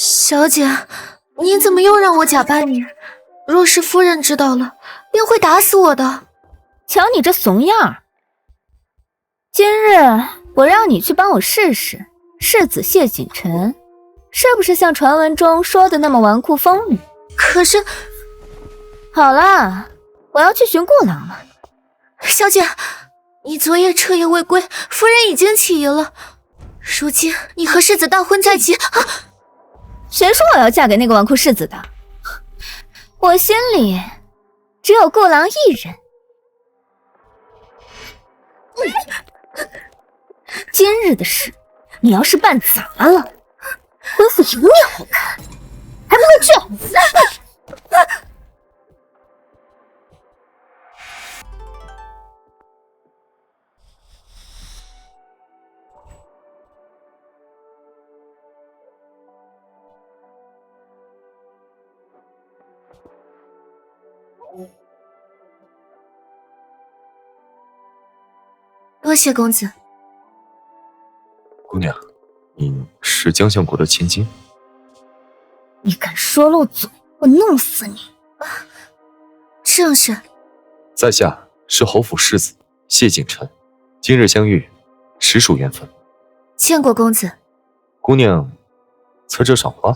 小姐，你怎么又让我假扮你？若是夫人知道了，定会打死我的。瞧你这怂样儿！今日我让你去帮我试试，世子谢锦晨是不是像传闻中说的那么纨绔风女？可是，好了，我要去寻顾郎了。小姐，你昨夜彻夜未归，夫人已经起疑了。如今你和世子大婚在即，谁说我要嫁给那个纨绔世子的？我心里只有顾郎一人。今日的事，你要是办砸了，恢复有你好看，还不快去！多谢公子。姑娘，你是江相国的千金？你敢说漏嘴，我弄死你！正是。在下是侯府世子谢景琛，今日相遇，实属缘分。见过公子。姑娘，侧这赏花。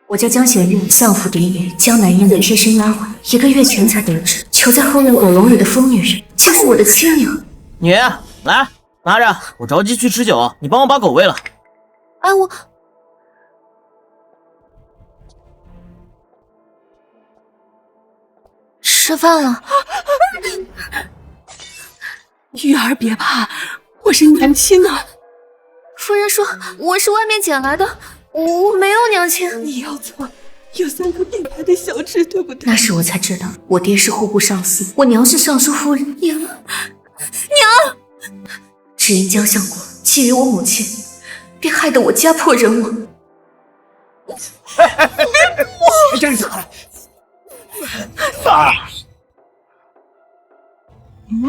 我叫江贤玉，相府嫡女江南烟的贴身丫鬟，1个月前才得知，囚在后院狗笼里的疯女人，竟是我的亲娘。女，来，拿着，我着急去吃酒，你帮我把狗喂了。哎，我吃饭了。玉儿别怕，我是娘亲啊。夫人说我是外面捡来的，我没有娘亲。你要错，有3颗并排的小痣，对不对？那时我才知道，我爹是户部尚书，我娘是尚书夫人。娘，只因江相国觊觎我母亲，便害得我家破人亡。这是爸，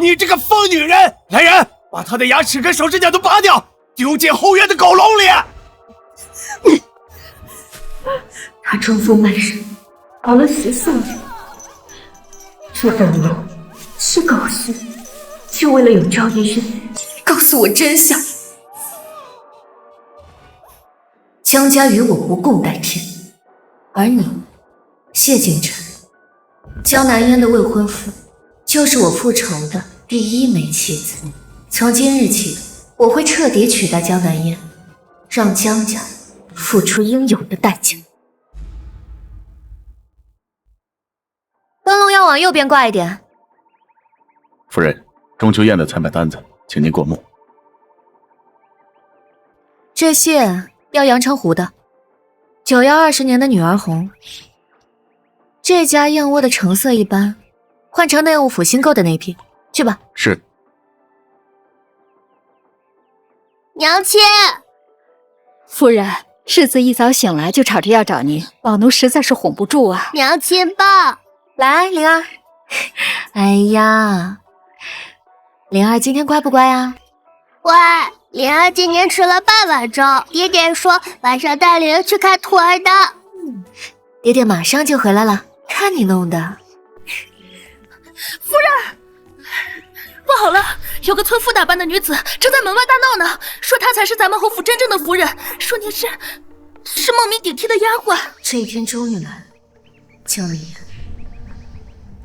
你这个疯女人！来人，把她的牙齿跟手指甲都拔掉，丢进后院的狗笼里。他装疯卖傻，熬了14年，这狗笼是狗食，就为了有朝一日告诉我真相。江家与我不共戴天，而你，谢景琛，江南烟的未婚夫，就是我复仇的第1枚妻子。从今日起，我会彻底取代江南烟，让江家付出应有的代价。灯笼要往右边挂一点。夫人，中秋宴的采买单子，请您过目。这些要阳澄湖的，9要20年的女儿红。这家燕窝的成色一般，换成内务府新购的那批，去吧。是。娘亲，夫人，世子一早醒来就吵着要找您，老奴实在是哄不住啊。娘亲抱。来，灵儿。哎呀，灵儿今天乖不乖啊？乖，灵儿今天吃了半碗粥，爹爹说晚上带灵儿去看兔儿的。爹爹马上就回来了，看你弄的。夫人，不好了，有个村妇打扮的女子正在门外大闹呢，说她才是咱们侯府真正的夫人，说你是冒名顶替的丫鬟。这一天终于来了，江南烟，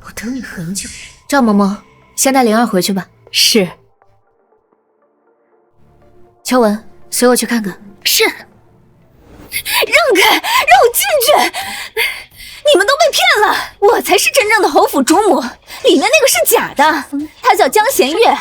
我等你很久。赵嬷嬷，先带灵儿回去吧。是。秋文，随我去看看。是。让开，让我进去！你们都被骗了，我才是真正的侯府主母，里面那个是假的，她叫江贤月，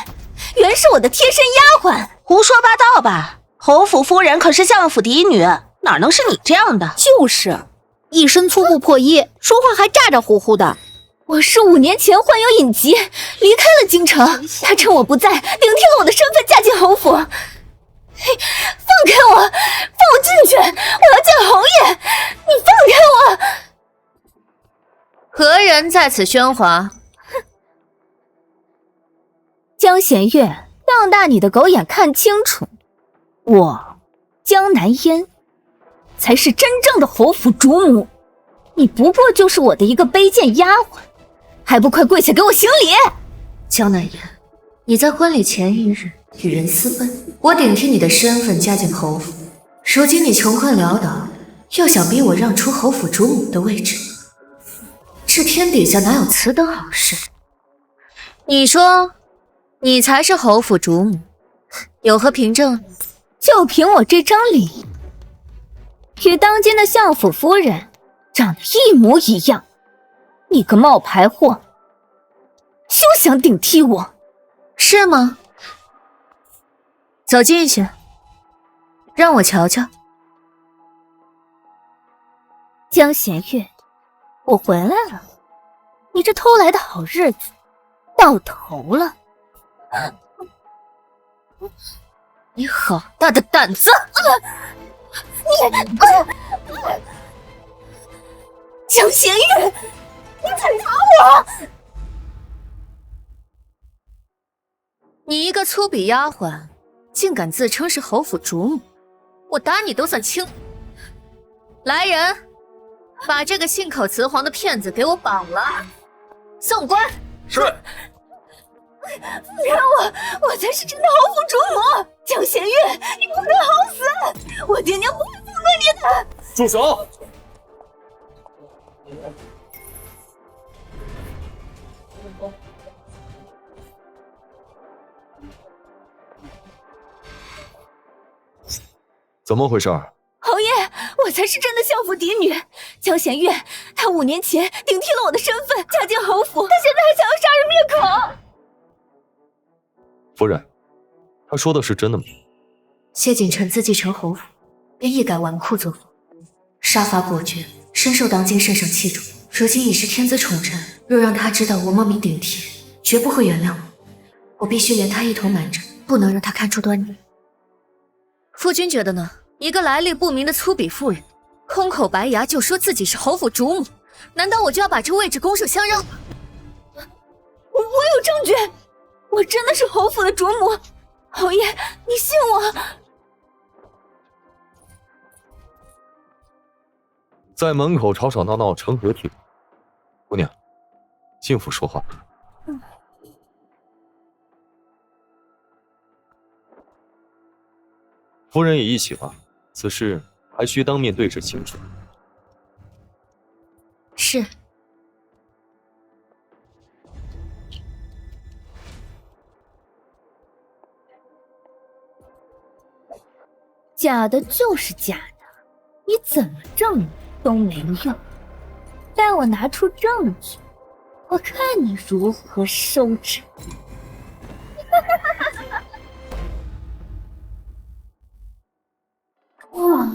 原是我的贴身丫鬟。胡说八道吧！侯府夫人可是相府嫡女，哪能是你这样的？就是，一身粗布破衣，说话还咋咋呼呼的。我是5年前患有隐疾，离开了京城，她趁我不在，顶替了我的身份嫁进侯府。放开我，放我进去！我要见侯爷！你放开我！何人在此喧哗？江贤月，瞪大你的狗眼看清楚，我江南烟才是真正的侯府主母，你不过就是我的一个卑贱丫鬟，还不快跪下给我行礼！江南烟，你在婚礼前一日与人私奔，我顶替你的身份嫁进侯府，如今你穷困潦倒，又想逼我让出侯府主母的位置，这天底下哪有此等好事？你说，你才是侯府主母，有何凭证？就凭我这张脸，与当今的相府夫人长得一模一样，你个冒牌货，休想顶替我，是吗？走近些，让我瞧瞧。江弦月，我回来了，你这偷来的好日子到头了。你好大的胆子！江弦月，你敢打我！你一个粗鄙丫鬟，竟敢自称是侯府主母，我打你都算轻。来人，把这个信口雌黄的骗子给我绑了，送官。是。不然我才是真的侯府主母。江弦月，你不能好死，我爹娘不会放过你的。住手！怎么回事？侯爷，我才是真的相府嫡女江弦月，她5年前顶替了我的身份，嫁进侯府，她现在还想要杀人灭口。夫人，他说的是真的吗？谢景琛自继承侯府，便一改纨绔作风，杀伐果决，深受当今圣上器重。如今已是天子宠臣，若让他知道我冒名顶替，绝不会原谅我。我必须连他一同瞒着，不能让他看出端倪。夫君觉得呢？一个来历不明的粗鄙妇人，空口白牙就说自己是侯府主母，难道我就要把这位置拱手相让吗？我有证据，我真的是侯府的主母。侯爷，你信我。在门口吵吵闹闹成何体统？姑娘，进府说话。夫人也一起吧，此事还需当面对质清楚。是。假的就是假的，你怎么证都没用。待我拿出证据，我看你如何收场。哇，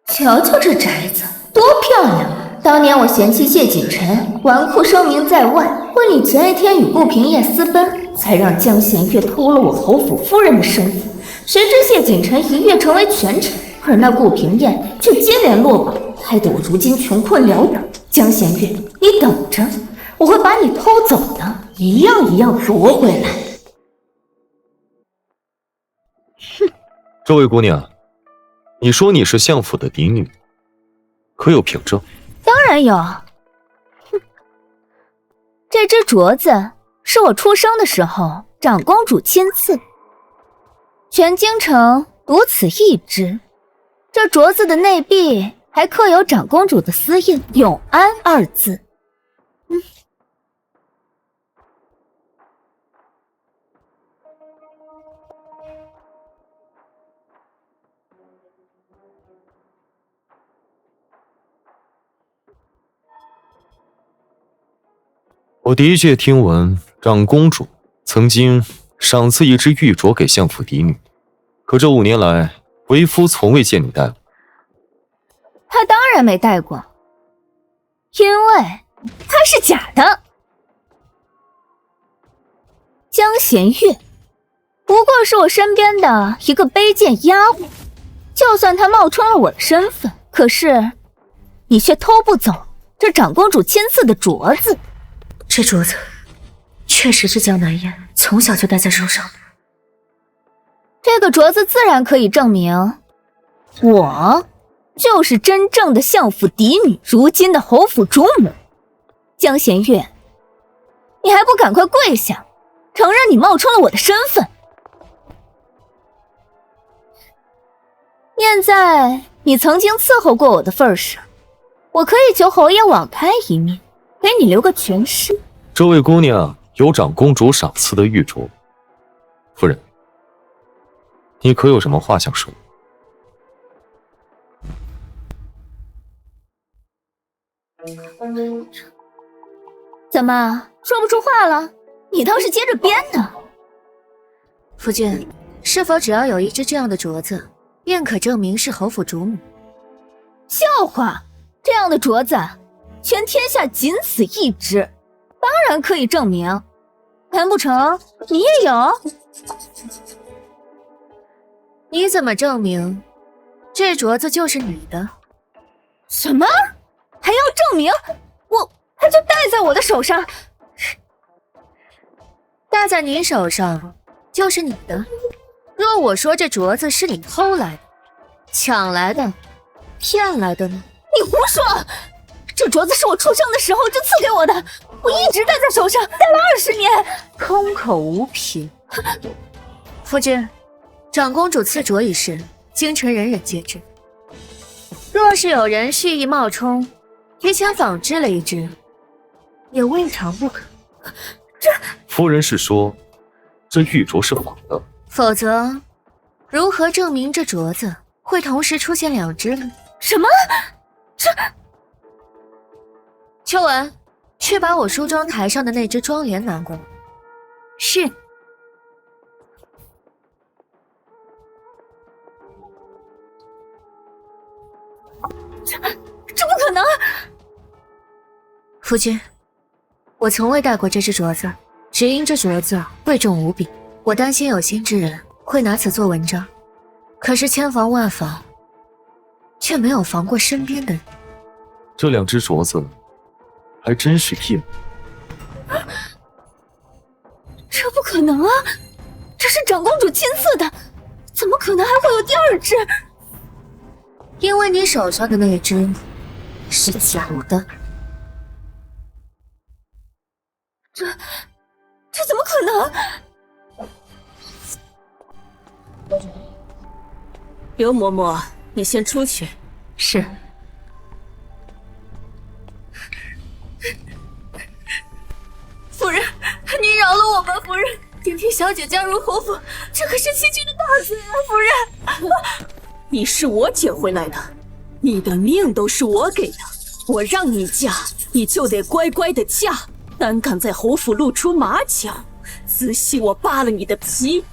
瞧瞧这宅子多漂亮！当年我嫌弃谢景琛纨绔声名在外，婚礼前一天与顾平夜私奔，才让江弦月偷了我侯府夫人的身份。谁知谢景琛一跃成为权臣，而那顾平燕却接连落榜，害得我如今穷困潦倒。江弦月，你等着，我会把你偷走的一样一样夺回来。哼，这位姑娘，你说你是相府的嫡女，可有凭证？当然有。哼，这只镯子是我出生的时候长公主亲赐。全京城独此一只，这镯子的内壁还刻有长公主的私印“永安”2字。我的确听闻长公主曾经赏赐一只玉镯给相府嫡女，可这5年来，为夫从未见你戴过。她当然没戴过，因为它是假的。江弦月不过是我身边的一个卑贱丫鬟，就算她冒充了我的身份，可是你却偷不走这长公主亲赐的镯子。这镯子确实是江南燕从小就戴在手上的。这个镯子自然可以证明，我就是真正的相府嫡女，如今的侯府主母江弦月。你还不赶快跪下，承认你冒充了我的身份？念在你曾经伺候过我的份上，我可以求侯爷网开一面，给你留个全尸。这位姑娘有长公主赏赐的玉镯，夫人，你可有什么话想说？怎么说不出话了？你倒是接着编呢。夫君，是否只要有一只这样的镯子，便可证明是侯府主母？笑话，这样的镯子，全天下仅此一只，当然可以证明。难不成你也有？你怎么证明这镯子就是你的？什么？还要证明？它就戴在我的手上，戴在你手上就是你的。若我说这镯子是你偷来的、抢来的、骗来的呢？你胡说！这镯子是我出生的时候就赐给我的，我一直戴在手上，戴了20年。空口无凭。夫君，长公主赐镯一事，京城人人皆知。若是有人蓄意冒充，提前仿制了一只，也未尝不可。夫人是说，这玉镯是仿的？否则，如何证明这镯子会同时出现2只呢？什么？秋文，去把我梳妆台上的那只妆帘拿过来。是。这不可能！夫君，我从未戴过这只镯子，只因这镯子贵重无比，我担心有心之人会拿此做文章。可是千防万防，却没有防过身边的人。这2只镯子还真是一模。这不可能啊！这是长公主亲赐的，怎么可能还会有第2只？因为你手上的那只是假的。这怎么可能？刘嬷嬷，你先出去。是。夫人，您饶了我吧，夫人。顶替小姐加入侯府，这可是区区的大罪啊，夫人。你是我捡回来的，你的命都是我给的。我让你嫁，你就得乖乖的嫁。胆敢在侯府露出马脚，仔细我扒了你的皮。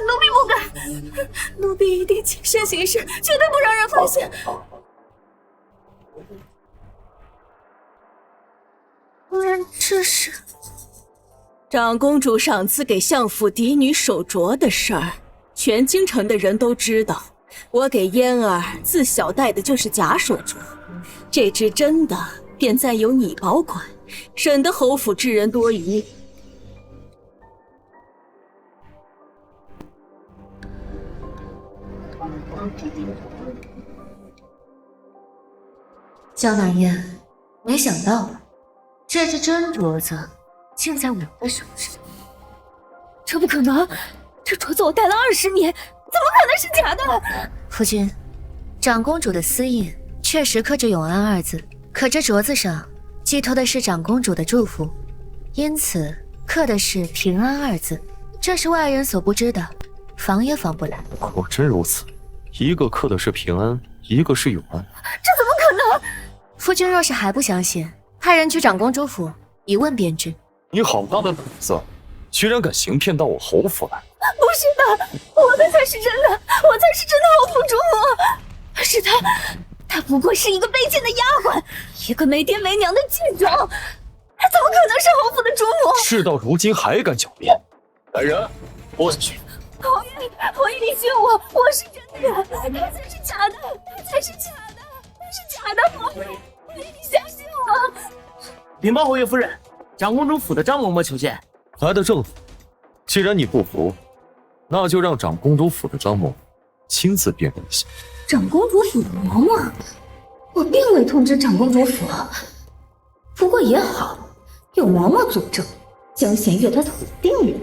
奴婢不敢，奴婢一定谨慎行事，绝对不让人发现。夫人，这是长公主赏赐给相府嫡女手镯的事儿，全京城的人都知道。我给嫣儿自小戴的就是假手镯，这只真的便暂由你保管，省得侯府之人多疑。江南烟，没想到这只真镯子竟在我的手上。这不可能！这镯子我戴了20年，怎么可能是假的？夫君，长公主的私印确实刻着永安2字，可这镯子上寄托的是长公主的祝福，因此刻的是平安2字，这是外人所不知的，防也防不来。果真如此，一个刻的是平安，一个是永安。这怎么可能？夫君若是还不相信，派人去长公主府一问便知。你好大的胆子，居然敢行骗到我侯府来！不是的，我的才是真的，我才是真的侯府主母。是她不过是一个卑贱的丫鬟，一个没爹没娘的贱种，她怎么可能是侯府的主母？事到如今还敢狡辩！来人，拨下去！侯爷，你信我，我是真的，他才是假的，他才是假的，他是假的，侯爷，你相信我。禀报侯爷夫人，长公主府的张嬷嬷求见。来的正。既然你不服，那就让长公主府的张某亲自辨认一下。长公主府的嬷嬷，我并未通知长公主府。不过也好，有嬷嬷佐证，江弦月她死定了。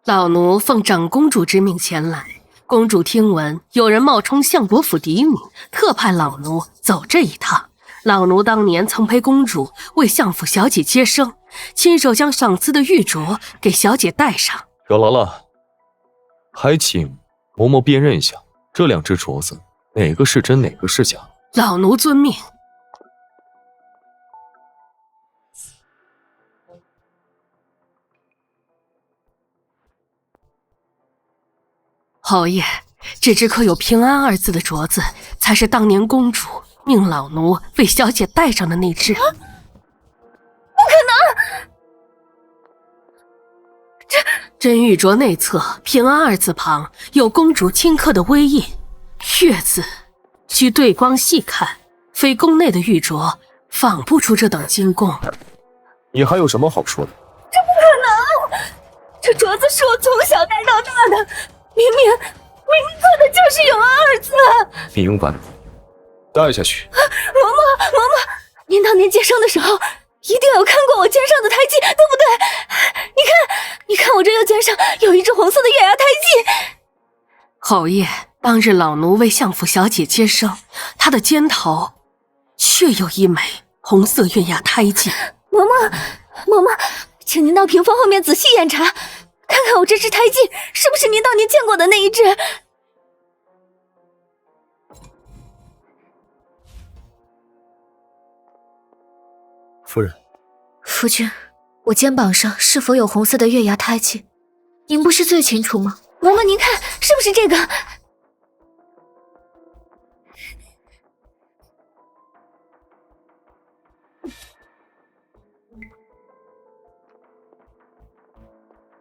老奴奉长公主之命前来，公主听闻有人冒充相国府嫡女，特派老奴走这一趟。老奴当年曾陪公主为相府小姐接生，亲手将赏赐的玉镯给小姐戴上。有劳了，还请嬷嬷辨认一下这2只镯子，哪个是真，哪个是假。老奴遵命。侯爷，这只刻有平安2字的镯子，才是当年公主命老奴为小姐戴上的那只。不可能！真玉镯内侧平安2字旁有公主亲刻的微印，月字需对光细看，非宫内的玉镯仿不出这等精工。你还有什么好说的？这不可能！这镯子是我从小戴到大的。明明刻的就是永安2字。明白了，戴下去。嬷嬷，您当年接生的时候一定有看过我肩上的胎记，对不对？你看我这右肩上有一只红色的月牙胎记。侯爷，当日老奴为相府小姐接生，她的肩头确有一枚红色月牙胎记。嬷嬷，请您到屏风后面仔细验查，看看我这只胎记是不是您当年见过的那一只。夫人，夫君，我肩膀上是否有红色的月牙胎记，您不是最清楚吗？嬷嬷，您看是不是这个？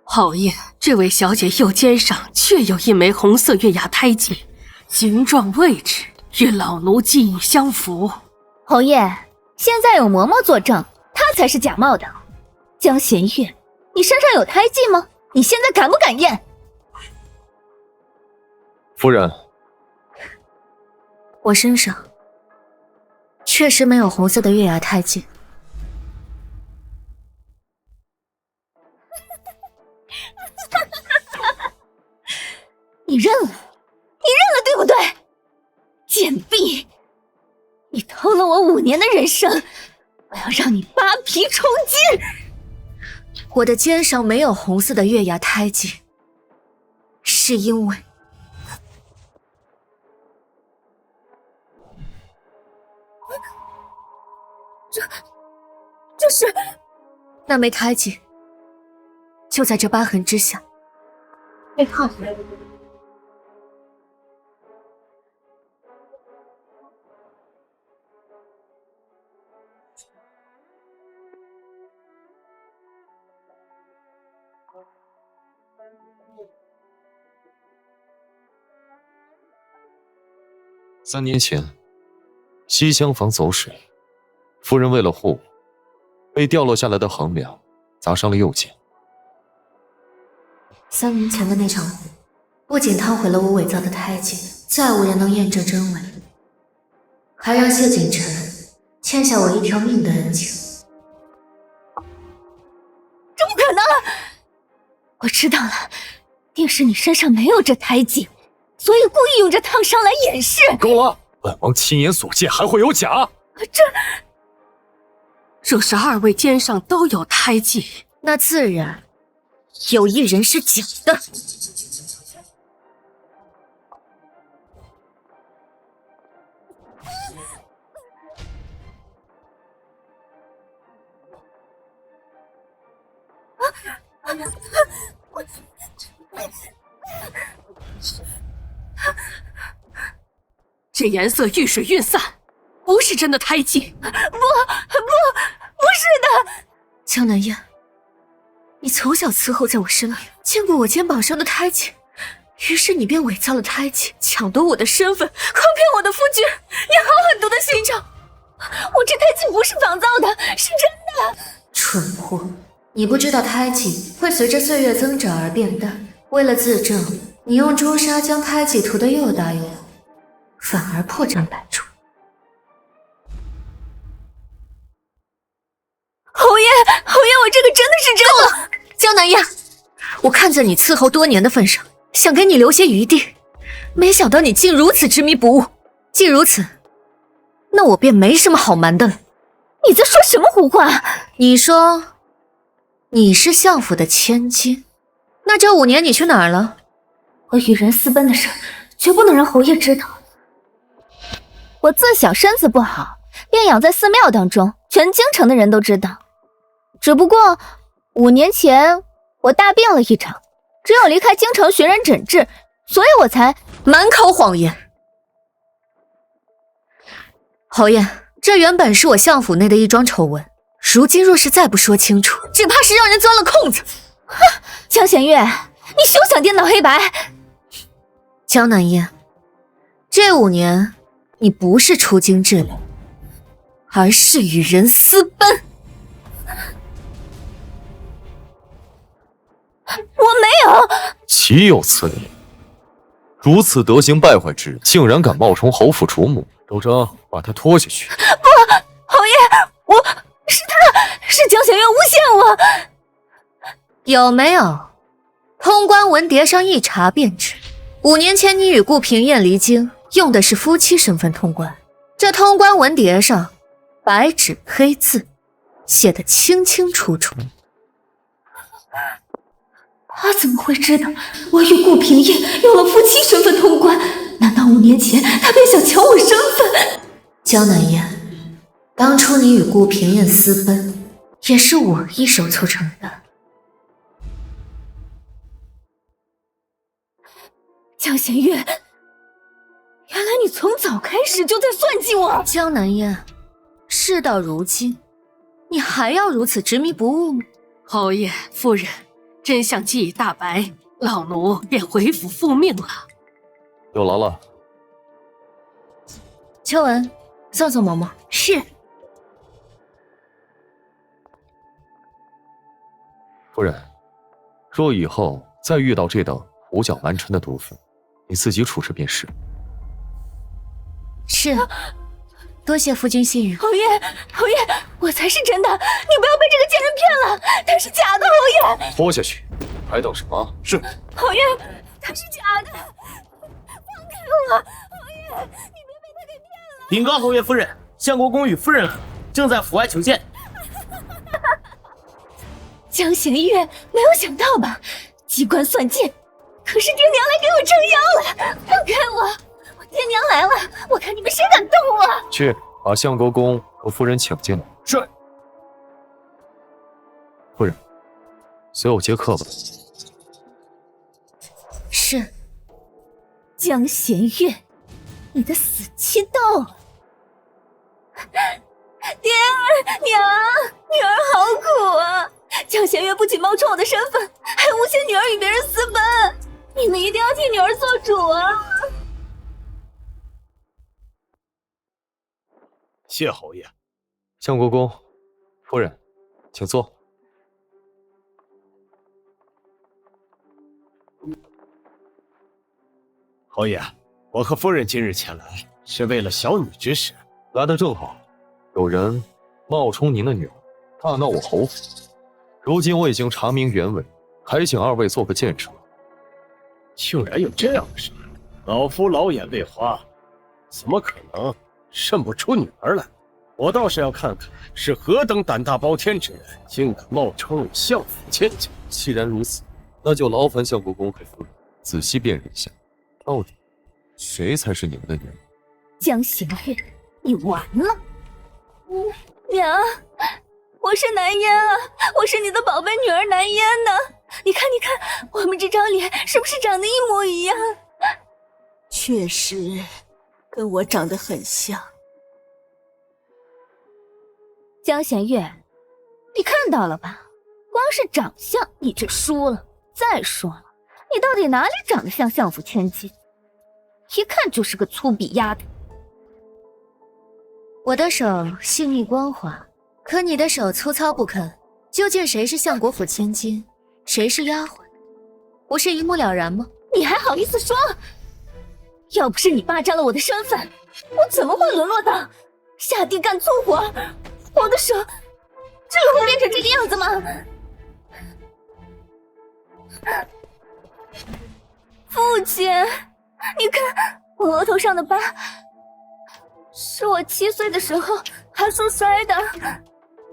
侯爷，这位小姐右肩上确有一枚红色月牙胎记，形状位置与老奴记忆相符。侯爷，现在有嬷嬷作证，她才是假冒的。江弦月，你身上有胎记吗？你现在敢不敢验？夫人，我身上确实没有红色的月牙胎记。你认了，对不对？贱婢，你偷了我5年的人生，我要让你扒皮充筋。我的肩上没有红色的月牙胎记，是因为这是那枚胎记就在这疤痕之下，被烫回来了。3年前，西厢房走水，夫人为了护我，被掉落下来的横梁砸伤了右肩。3年前的那场雨，不仅烫毁了我伪造的胎记，再无人能验证真伪，还让谢景晨欠下我1条命的恩情。这不可能！我知道了，定是你身上没有这胎记，所以故意用这烫伤来掩饰。够了！本王亲眼所见，还会有假？若是2位肩上都有胎记，那自然有1人是假的。这颜色遇水晕散，不是真的胎记。不是的。江南烟，你从小伺候在我身边，见过我肩膀上的胎记，于是你便伪造了胎记，抢夺我的身份，诓骗我的夫君，你好狠毒的心肠！我这胎记不是仿造的，是真的。蠢货，你不知道胎记会随着岁月增长而变淡。为了自证，你用朱砂将胎记涂得又大又红，反而破绽百出。侯爷，我这个真的是真的。江南燕，我看在你伺候多年的份上，想给你留些余地，没想到你竟如此执迷不悟。既如此，那我便没什么好瞒的了。你在说什么胡话？你说你是相府的千金，那这5年你去哪儿了？我与人私奔的事，绝不能让侯爷知道。我自小身子不好，便养在寺庙当中，全京城的人都知道。只不过5年前我大病了一场，只有离开京城寻人诊治，所以我才满口谎言。侯爷，这原本是我相府内的一桩丑闻，如今若是再不说清楚，只怕是让人钻了空子。哼，江弦月，你休想颠倒黑白。江南燕，这5年你不是出京治理，而是与人私奔。我没有。岂有此理！如此德行败坏之人，竟然敢冒充侯府主母！周征，把他拖下去。不，侯爷，是江弦月诬陷我。有没有？通关文牒上一查便知，5年前你与顾平燕离京，用的是夫妻身份通关。这通关文牒上白纸黑字写得清清楚楚。他怎么会知道我与顾平燕用了夫妻身份通关？难道5年前他便想抢我身份？江南燕，当初你与顾平燕私奔，也是我一手促成的。江弦月，原来你从早开始就在算计我。江南燕，事到如今，你还要如此执迷不悟吗？侯爷夫人，真相既已大白，老奴便回府复命了。有劳了。秋文，送送嬷嬷。是。夫人，若以后再遇到这等胡搅蛮缠的毒妇，你自己处置便是。是，多谢夫君信任。侯爷，我才是真的，你不要被这个贱人骗了，他是假的。侯爷，拖下去，还等什么？是。侯爷，他是假的，放开我！侯爷，你别被他给骗了。禀告侯爷夫人，相国公与夫人正在府外求见。江弦月，没有想到吧？机关算尽，可是爹娘来给我撑腰了，放开我！我爹娘来了，我看你们谁敢动我！去把相国公和夫人请进来。是。夫人，随我接客吧。是。江弦月，你的死期到了。爹儿娘，女儿好苦啊！江弦月不仅冒充我的身份，还诬陷女儿与别人私奔，你们一定要替女儿做主啊！谢侯爷。相国公，夫人，请坐。侯爷，我和夫人今日前来，是为了小女之事。来得正好，有人冒充您的女儿，大闹我侯府。如今我已经查明原委，还请2位做个见证。竟然有这样的事，老夫老眼未花，怎么可能认不出女儿来？我倒是要看看是何等胆大包天之人，竟敢冒充相府千金。既然如此，那就劳烦相国公和夫人仔细辨认一下，到底谁才是你们的女儿？江弦月，你完了！娘，我是南烟啊，我是你的宝贝女儿南烟呢。你看，我们这张脸是不是长得一模一样？确实，跟我长得很像。江弦月，你看到了吧？光是长相你就输了。再说了，你到底哪里长得像相府千金？一看就是个粗鄙丫头。我的手细腻光滑，可你的手粗糙不堪。究竟谁是相国府千金，谁是丫鬟，不是一目了然吗？你还好意思说？要不是你霸占了我的身份，我怎么会沦落到下地干粗活？我的手真的会变成这个样子吗？父亲，你看我额头上的疤，是我7岁的时候还树摔的。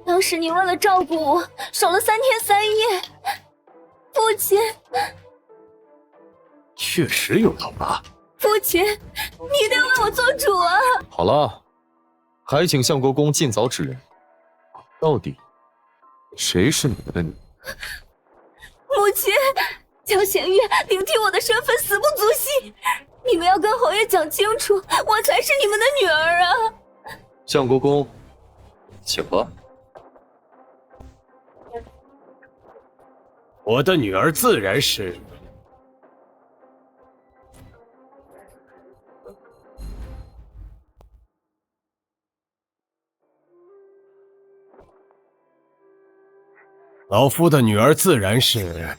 当时你为了照顾我，守了3天3夜。父亲，确实有道疤。父亲，你得为我做主啊！好了，还请相国公尽早指认，到底谁是你的女？母亲，江弦月顶替我的身份死不足惜，你们要跟侯爷讲清楚，我才是你们的女儿啊！相国公，请吧。我的女儿自然是老夫的女儿自然是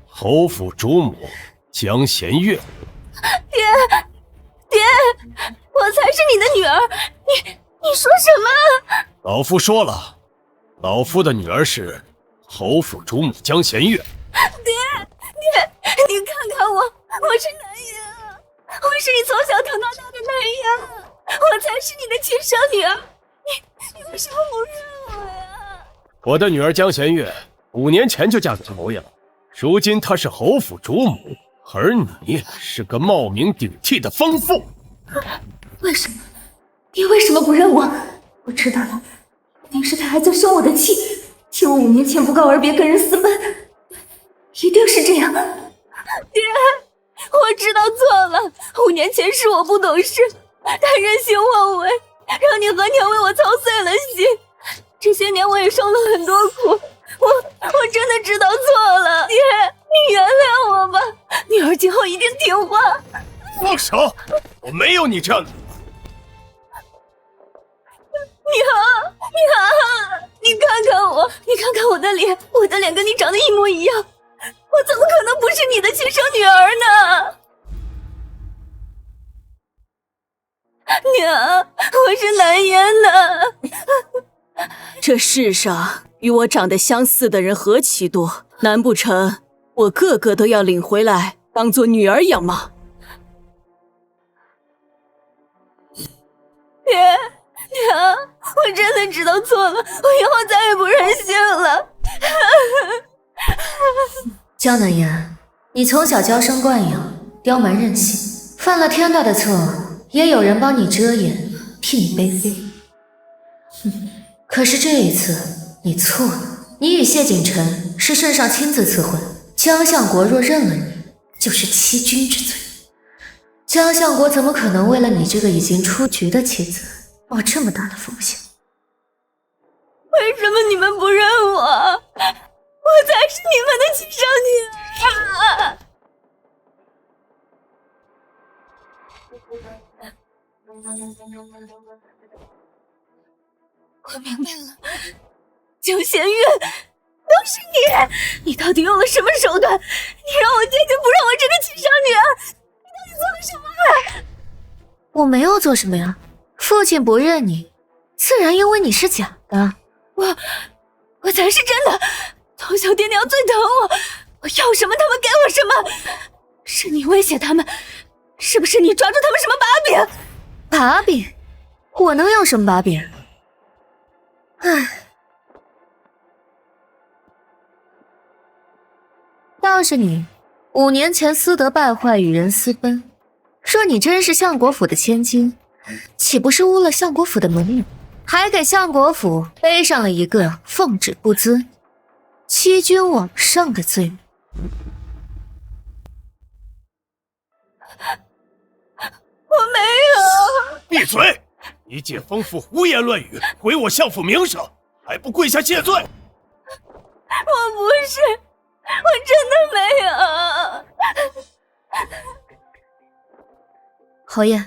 侯府主母江弦月。爹，我才是你的女儿，你说什么？老夫说了，老夫的女儿是侯府主母江弦月。爹，你看看我是男人啊，我是你从小疼到大的男人啊，我才是你的亲生女儿，你为什么不认我呀？我的女儿江弦月5年前就嫁给侯爷了，如今她是侯府主母，而你是个冒名顶替的疯妇。为什么？你为什么不认我？我知道了，一定是他还在生我的气，替我5年前不告而别跟人私奔，一定是这样。爹，我知道错了，5年前是我不懂事，他任性妄为，让你和娘为我操碎了心。这些年我也受了很多苦，我真的知道错了，爹，你原谅我吧，女儿今后一定听话。放手！我没有你这样的。娘，你看看我，你看看我的脸，我的脸跟你长得一模一样，我怎么可能不是你的亲生女儿呢？娘，我是南烟的。这世上与我长得相似的人何其多，难不成我个个都要领回来当做女儿养吗？娘，我真的知道错了，我以后再也不任性了。江南烟，你从小娇生惯养，刁蛮任性，犯了天大的错，也有人帮你遮掩，替你背飞。可是这一次你错了，你与谢景晨是圣上亲自赐婚，江相国若认了你，就是欺君之罪。江相国怎么可能为了你这个已经出局的妻子冒这么大的风险？为什么你们不认我？我才是你们的亲生女儿啊！我明白了，江弦月，都是你！你到底用了什么手段？你让我爹就不让我这个亲生女儿，你到底做了什么？我没有做什么呀，父亲不认你，自然因为你是假的。我才是真的，从小爹娘最疼我，我要什么他们给我什么。是你威胁他们，是不是你抓住他们什么把柄？把柄？我能有什么把柄？唉，倒是你5年前私德败坏，与人私奔。若你真是相国府的千金，岂不是污了相国府的门面，还给相国府背上了一个奉旨不遵、欺君罔上的罪名？我没有。闭嘴！一介疯妇胡言乱语，毁我相府名声！还不跪下谢罪？我不是，我真的没有。侯爷，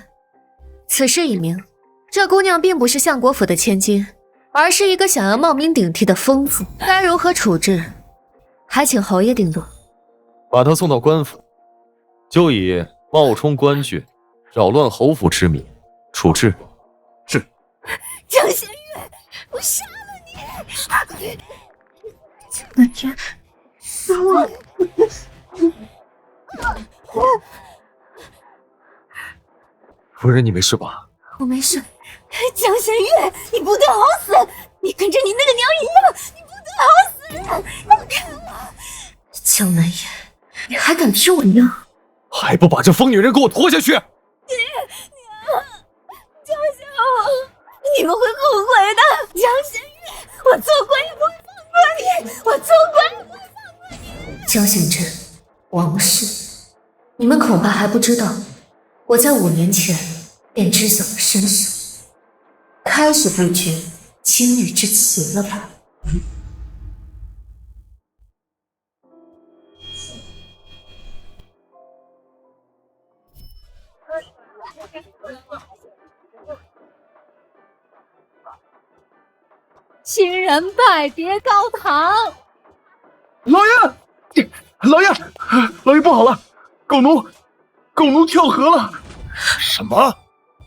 此事已明，这姑娘并不是相国府的千金，而是一个想要冒名顶替的疯子。该如何处置，还请侯爷定夺。把她送到官府，就以冒充官爵、扰乱侯府之名处置。是。江仙月，我杀了你！江南天，夫人，你没事吧？我没事。江仙月，你不得好死！你跟着你那个娘一样，你不得好死！放开我！江南言，你还敢踢我娘？还不把这疯女人给我拖下去！娘，江小我，你们会后悔的。江仙月，我做官也不会放过你，我做官也不会放过你。江信真，王氏，你们恐怕还不知道，我在5年前便知晓了身手，开始不觉今日之喜了吧？新人拜别高堂。老爷，老爷不好了，狗奴跳河了！什么？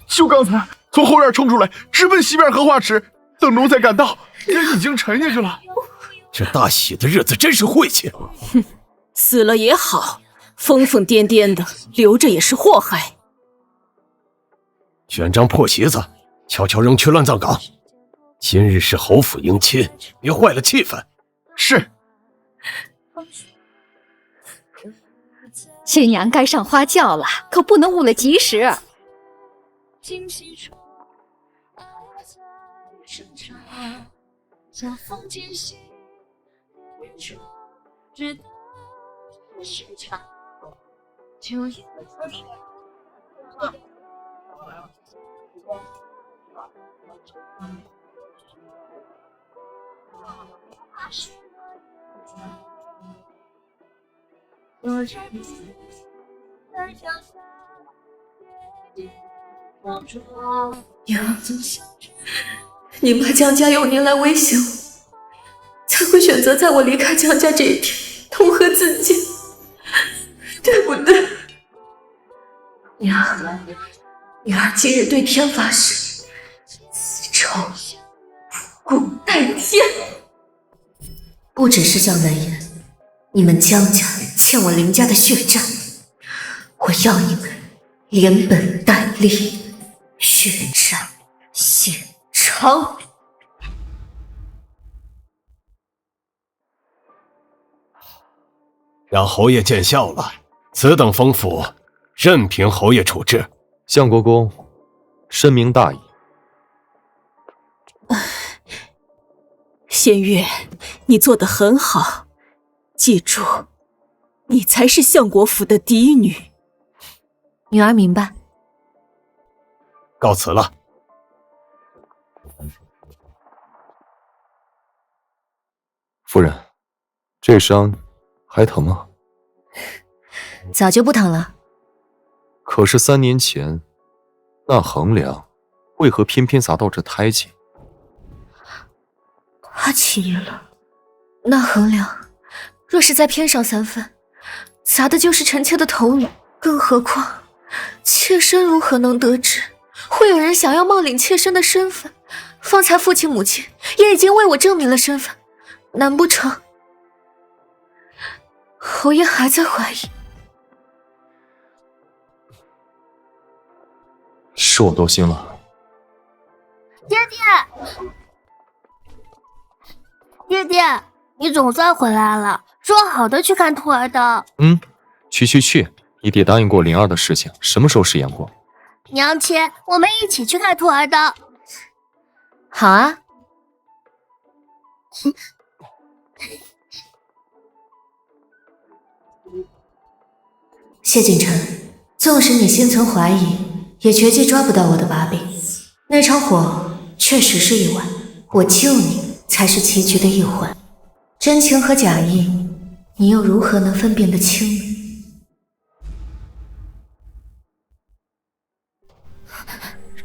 就刚才从后院冲出来，直奔西边荷花池，等奴才赶到，人已经沉下去了。这大喜的日子真是晦气。哼，死了也好，疯疯癫癫的，留着也是祸害。选张破席子，悄悄扔去乱葬岗。今日是侯府迎亲，别坏了气氛。是。新娘该上花轿了，可不能误了吉时。娘，你怕江家有年来威胁我，才会选择在我离开江家这一天投河自尽，对不对？娘，女儿今日对天发誓，此仇不共戴天。不只是江南言，你们江家欠我林家的血债，我要你们连本带利，血债血偿。让侯爷见笑了，此等丰富，任凭侯爷处置。相国公深明大义。仙月，你做得很好，记住，你才是相国府的嫡女。女儿明白。告辞了。夫人，这伤还疼吗？早就不疼了。可是3年前，那横梁为何偏偏砸到这胎记？他起疑了。那横梁若是再偏上3分，砸的就是臣妾的头颅。更何况，妾身如何能得知会有人想要冒领妾身的身份？方才父亲母亲也已经为我证明了身份，难不成侯爷还在怀疑？是我多心了。爹爹，你总算回来了，说好的去看兔儿的。去，你爹答应过灵儿的事情，什么时候实现过？娘亲，我们一起去看兔儿的。好啊。谢锦城，纵使你心存怀疑，也绝技抓不到我的把柄。那场火确实是意外，我救你才是棋局的一环。真情和假意，你又如何能分辨得清呢？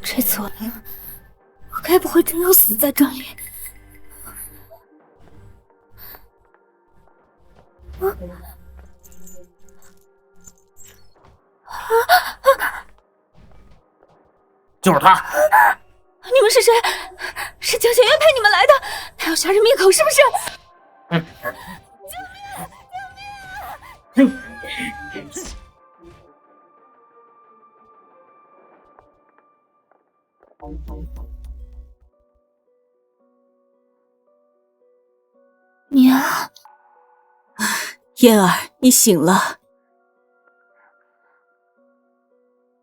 这次完了，我该不会真要死在这里？就是他！你们是谁？是江显月派你们来的？他要杀人灭口，是不是？救命！娘，嫣儿，你醒了。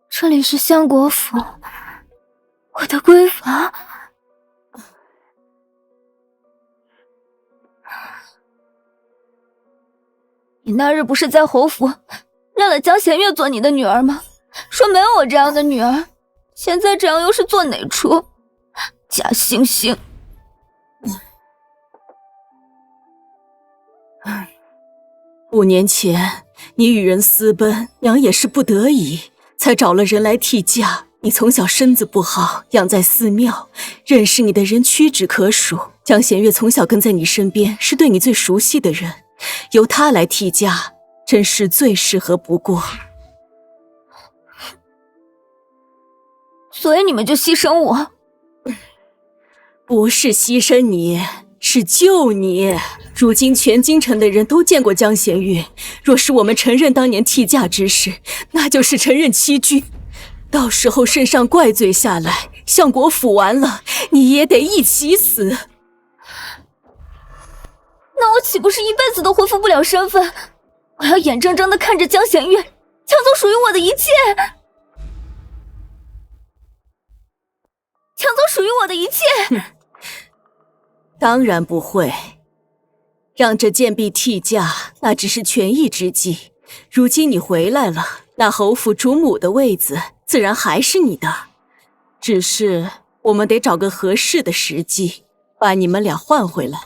这里是相国府，我的闺房。你那日不是在侯府认了江弦月做你的女儿吗？说没有我这样的女儿，现在这样又是做哪出？假惺惺！ 5年前，你与人私奔，娘也是不得已，才找了人来替嫁。你从小身子不好，养在寺庙，认识你的人屈指可数。江弦月从小跟在你身边，是对你最熟悉的人，由他来替嫁，真是最适合不过。所以你们就牺牲我？不是牺牲你，是救你。 如今全京城的人都见过江弦月，若是我们承认当年替嫁之事，那就是承认欺君。到时候圣上怪罪下来，相国府完了，你也得一起死。那我岂不是一辈子都恢复不了身份？我要眼睁睁地看着江弦月抢走属于我的一切，抢走属于我的一切。当然不会。 让这贱婢替嫁，那只是权宜之计。如今你回来了，那侯府主母的位子自然还是你的。只是我们得找个合适的时机，把你们俩换回来。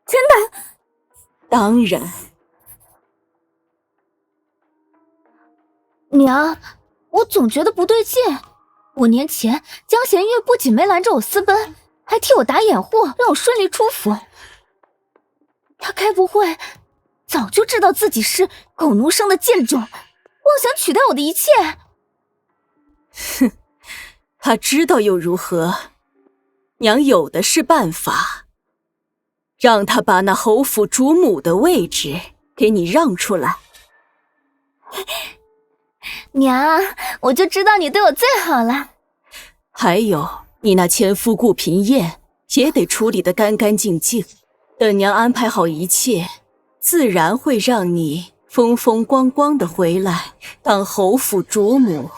真的？当然。娘，我总觉得不对劲。5年前，江弦月不仅没拦着我私奔。 还替我打掩护，让我顺利出府。他该不会早就知道自己是狗奴生的贱种，妄想取代我的一切？哼，他知道又如何？娘有的是办法，让他把那侯府主母的位置给你让出来。娘，我就知道你对我最好了。还有。 你那前夫顾平燕也得处理得干干净净，等娘安排好一切，自然会让你风风光光的回来当侯府主母。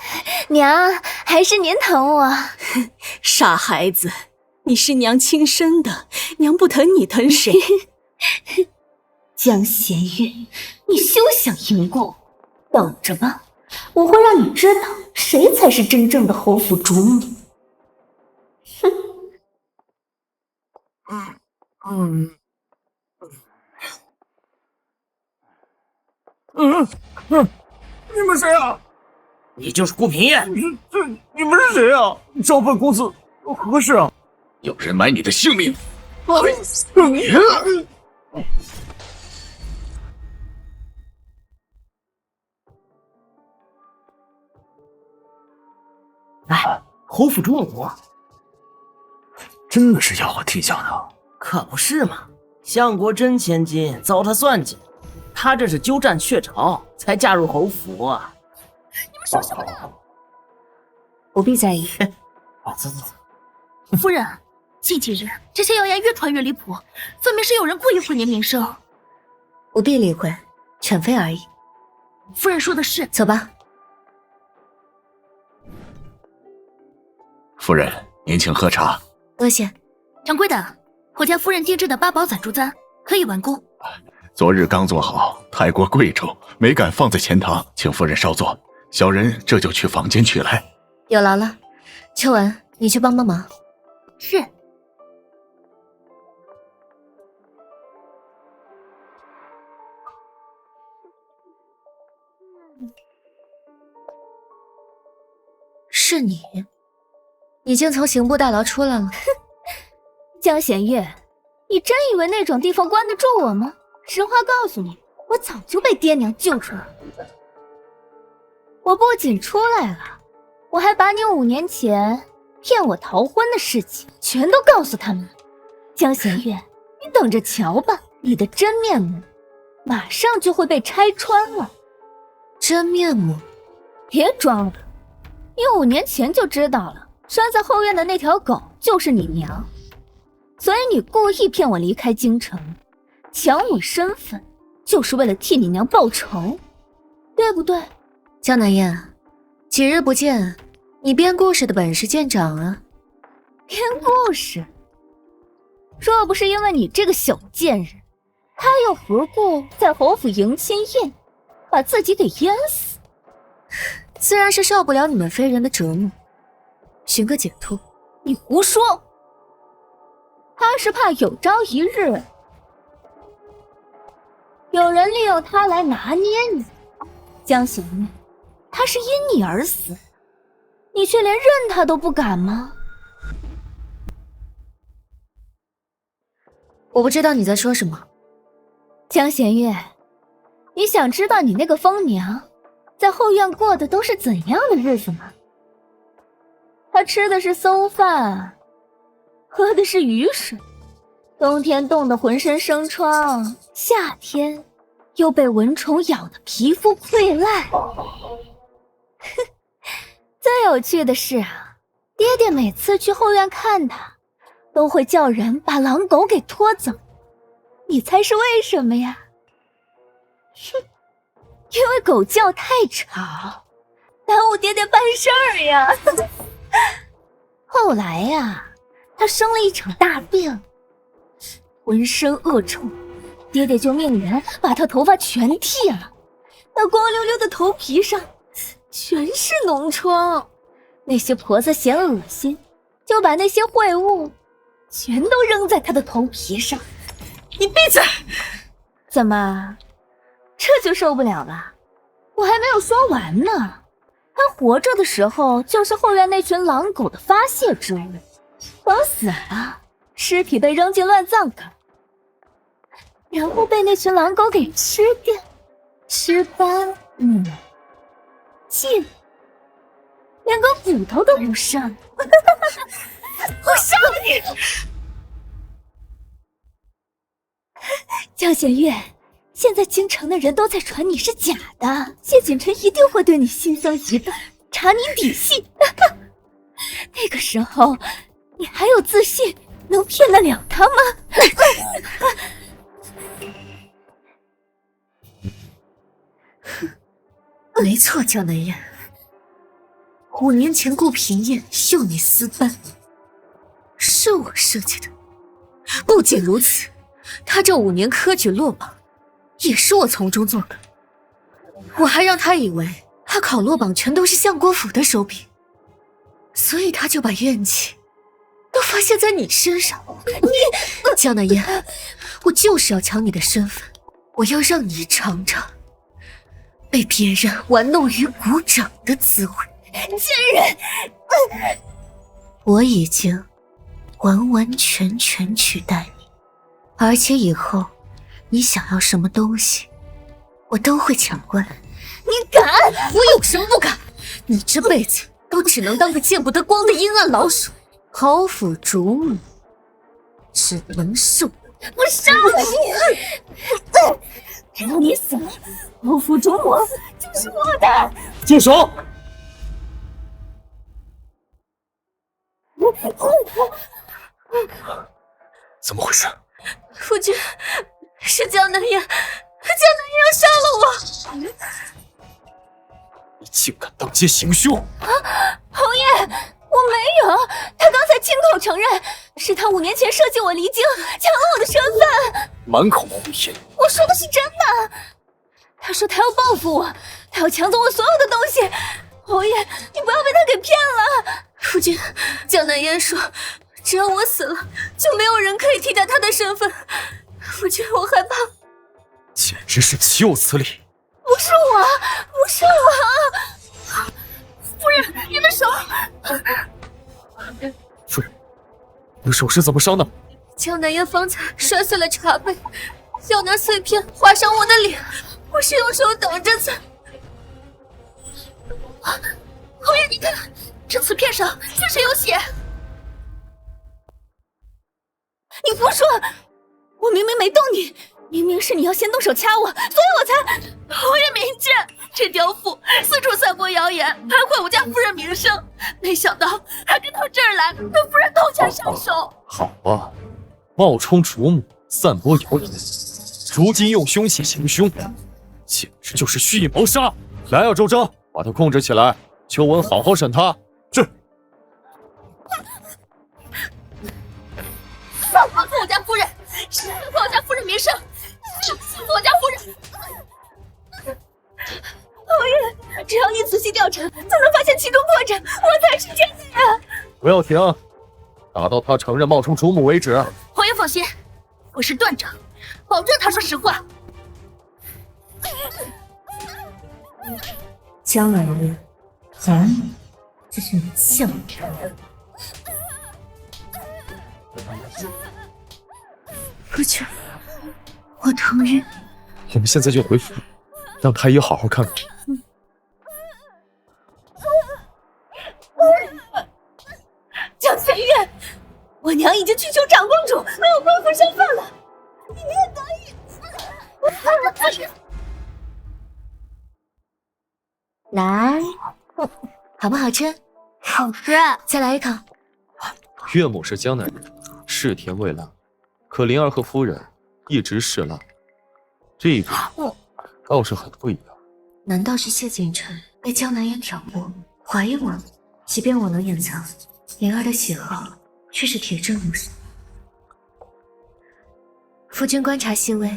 娘，还是您疼我。傻孩子，你是娘亲生的，娘不疼你疼谁？江弦月，你休想赢过我，等着吧，我会让你知道谁才是真正的侯府主母。 你们谁啊？你就是顾平燕。你们是谁啊？召本公子何事啊？有人买你的性命！哎，侯府主母。 真的是要我替嫁的？可不是嘛！相国真千金遭他算计，他这是鸠占鹊巢，才嫁入侯府啊！你们说什么呢？不必在意。走。夫人，近几日这些谣言越传越离谱，分明是有人故意毁灭名声。不必理会，犬非而已。夫人说的是。走吧。夫人，您请喝茶。 多谢，掌柜的，我家夫人定制的8宝攒珠簪可以完工。昨日刚做好，太过贵重，没敢放在前堂，请夫人稍坐，小人这就去房间取来。有劳了。秋文，你去帮帮忙。是。是你，已经从刑部大牢出来了。江弦月，你真以为那种地方关得住我吗？实话告诉你，我早就被爹娘救出来了。我不仅出来了，我还把你5年前骗我逃婚的事情全都告诉他们。江弦月，你等着瞧吧，你的真面目马上就会被拆穿了。真面目？别装了，你5年前就知道了，拴在后院的那条狗就是你娘，所以你故意骗我离开京城，抢我身份，就是为了替你娘报仇，对不对？江南燕，几日不见，你编故事的本事见长啊。编故事？若不是因为你这个小贱人，他又何故在侯府迎亲宴，把自己给淹死？自然是受不了你们非人的折磨，寻个解脱。你胡说！他是怕有朝一日有人利用他来拿捏你。江弦月，他是因你而死，你却连认他都不敢吗？我不知道你在说什么。江弦月，你想知道你那个疯娘在后院过的都是怎样的日子吗？她吃的是馊饭，喝的是雨水，冬天冻得浑身生疮，夏天又被蚊虫咬得皮肤溃烂。最有趣的是啊，爹爹每次去后院看她，都会叫人把狼狗给拖走。你猜是为什么呀？因为狗叫太吵，耽误爹爹办事儿呀。后来呀，他生了一场大病，浑身恶臭，爹爹就命人把他头发全剃了，那光溜溜的头皮上全是脓疮。那些婆子嫌恶心，就把那些秽物全都扔在他的头皮上。你闭嘴！怎么，这就受不了了？我还没有说完呢。他活着的时候就是后院那群狼狗的发泄之物，等死了，尸体被扔进乱葬岗，然后被那群狼狗给吃掉，吃干净，连个骨头都不剩。我杀了你！江弦月，现在京城的人都在传你是假的，谢锦辰一定会对你心生疑窦，查你底细。那个时候，你还有自信能骗得了他吗？没错，江南燕，5年前顾平燕秀你私奔，是我设计的。不仅如此，他这5年科举落榜，也是我从中作梗。我还让他以为他考落榜全都是相国府的手笔，所以他就把怨气都发泄在你身上。你，江南燕，我就是要抢你的身份，我要让你尝尝被别人玩弄于股掌的滋味。贱人！我已经完完全全取代你，而且以后你想要什么东西，我都会抢过来。你敢？我有什么不敢？你这辈子都只能当个见不得光的阴暗老鼠，侯府主母只能是我。我杀了你！只要你死了，侯府主母就是我的。住手！怎么回事？夫君，是江南燕，江南燕要杀了我！你竟敢当街行凶！侯爷，我没有，他刚才亲口承认，是他5年前设计我离京，抢了我的身份。满口胡言！我说的是真的。他说他要报复我，他要抢走我所有的东西。侯爷，你不要被他给骗了。夫君，江南烟说，只要我死了，就没有人可以替代他的身份。夫君，我害怕。简直是岂有此理！不是我，不是我！夫人，您的手！夫人，你的手是怎么伤的？江南烟方才摔碎了茶杯，要拿碎片划伤我的脸，我是用手挡着才。侯爷，你看，这瓷片上确实有血。你胡说！我明明没动你，明明是你要先动手掐我，所以我才……侯爷明鉴，这刁妇四处散播谣言，败坏我家夫人名声，没想到还跟到这儿来，对夫人痛下杀手。好吧，冒充主母，散播谣言，如今用凶器行凶，简直就是蓄意谋杀！来啊，周章，把他控制起来，秋文好好审他。是。放过我家夫人，是害我家夫人名声，是欺负我家夫人。侯爷，只要你仔细调查，就能发现其中破绽，我才是奸细。不要停，打到他承认冒充主母为止。侯爷放心，我是段长，保证他说实话。江南烟，这是你向着。夫君，我承认。我们现在就回府，让太医好好看看。江玄月，我娘已经去求长公主为我恢复身份了，你也答应。来，好不好吃？好吃。再来一口。岳母是江南人，嗜甜味辣，可灵儿和夫人一直嗜辣，这一点倒是很不一样。难道是谢景琛被江南烟挑拨，怀疑我？即便我能掩藏灵儿的喜好，却是铁证如山。夫君观察细微，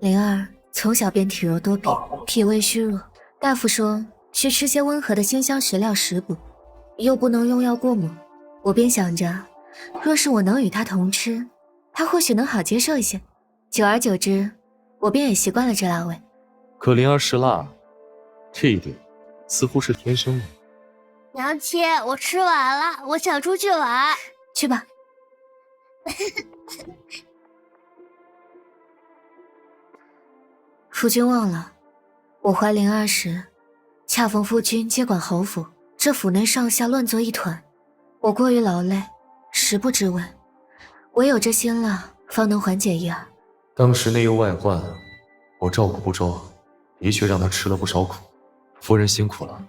灵儿从小便体弱多病，脾胃虚弱。大夫说需吃些温和的辛香食料食补，又不能用药过猛。我便想着，若是我能与他同吃，他或许能好接受一些。久而久之，我便也习惯了这辣味。可灵儿嗜辣，这一点似乎是天生的。娘亲，我吃完了，我想出去玩。去吧。夫君忘了，我怀灵儿时，恰逢夫君接管侯府，这府内上下乱作一团，我过于劳累，食不知味，唯有这辛辣方能缓解一二。当时内忧外患，我照顾不周，的确让他吃了不少苦。夫人辛苦了。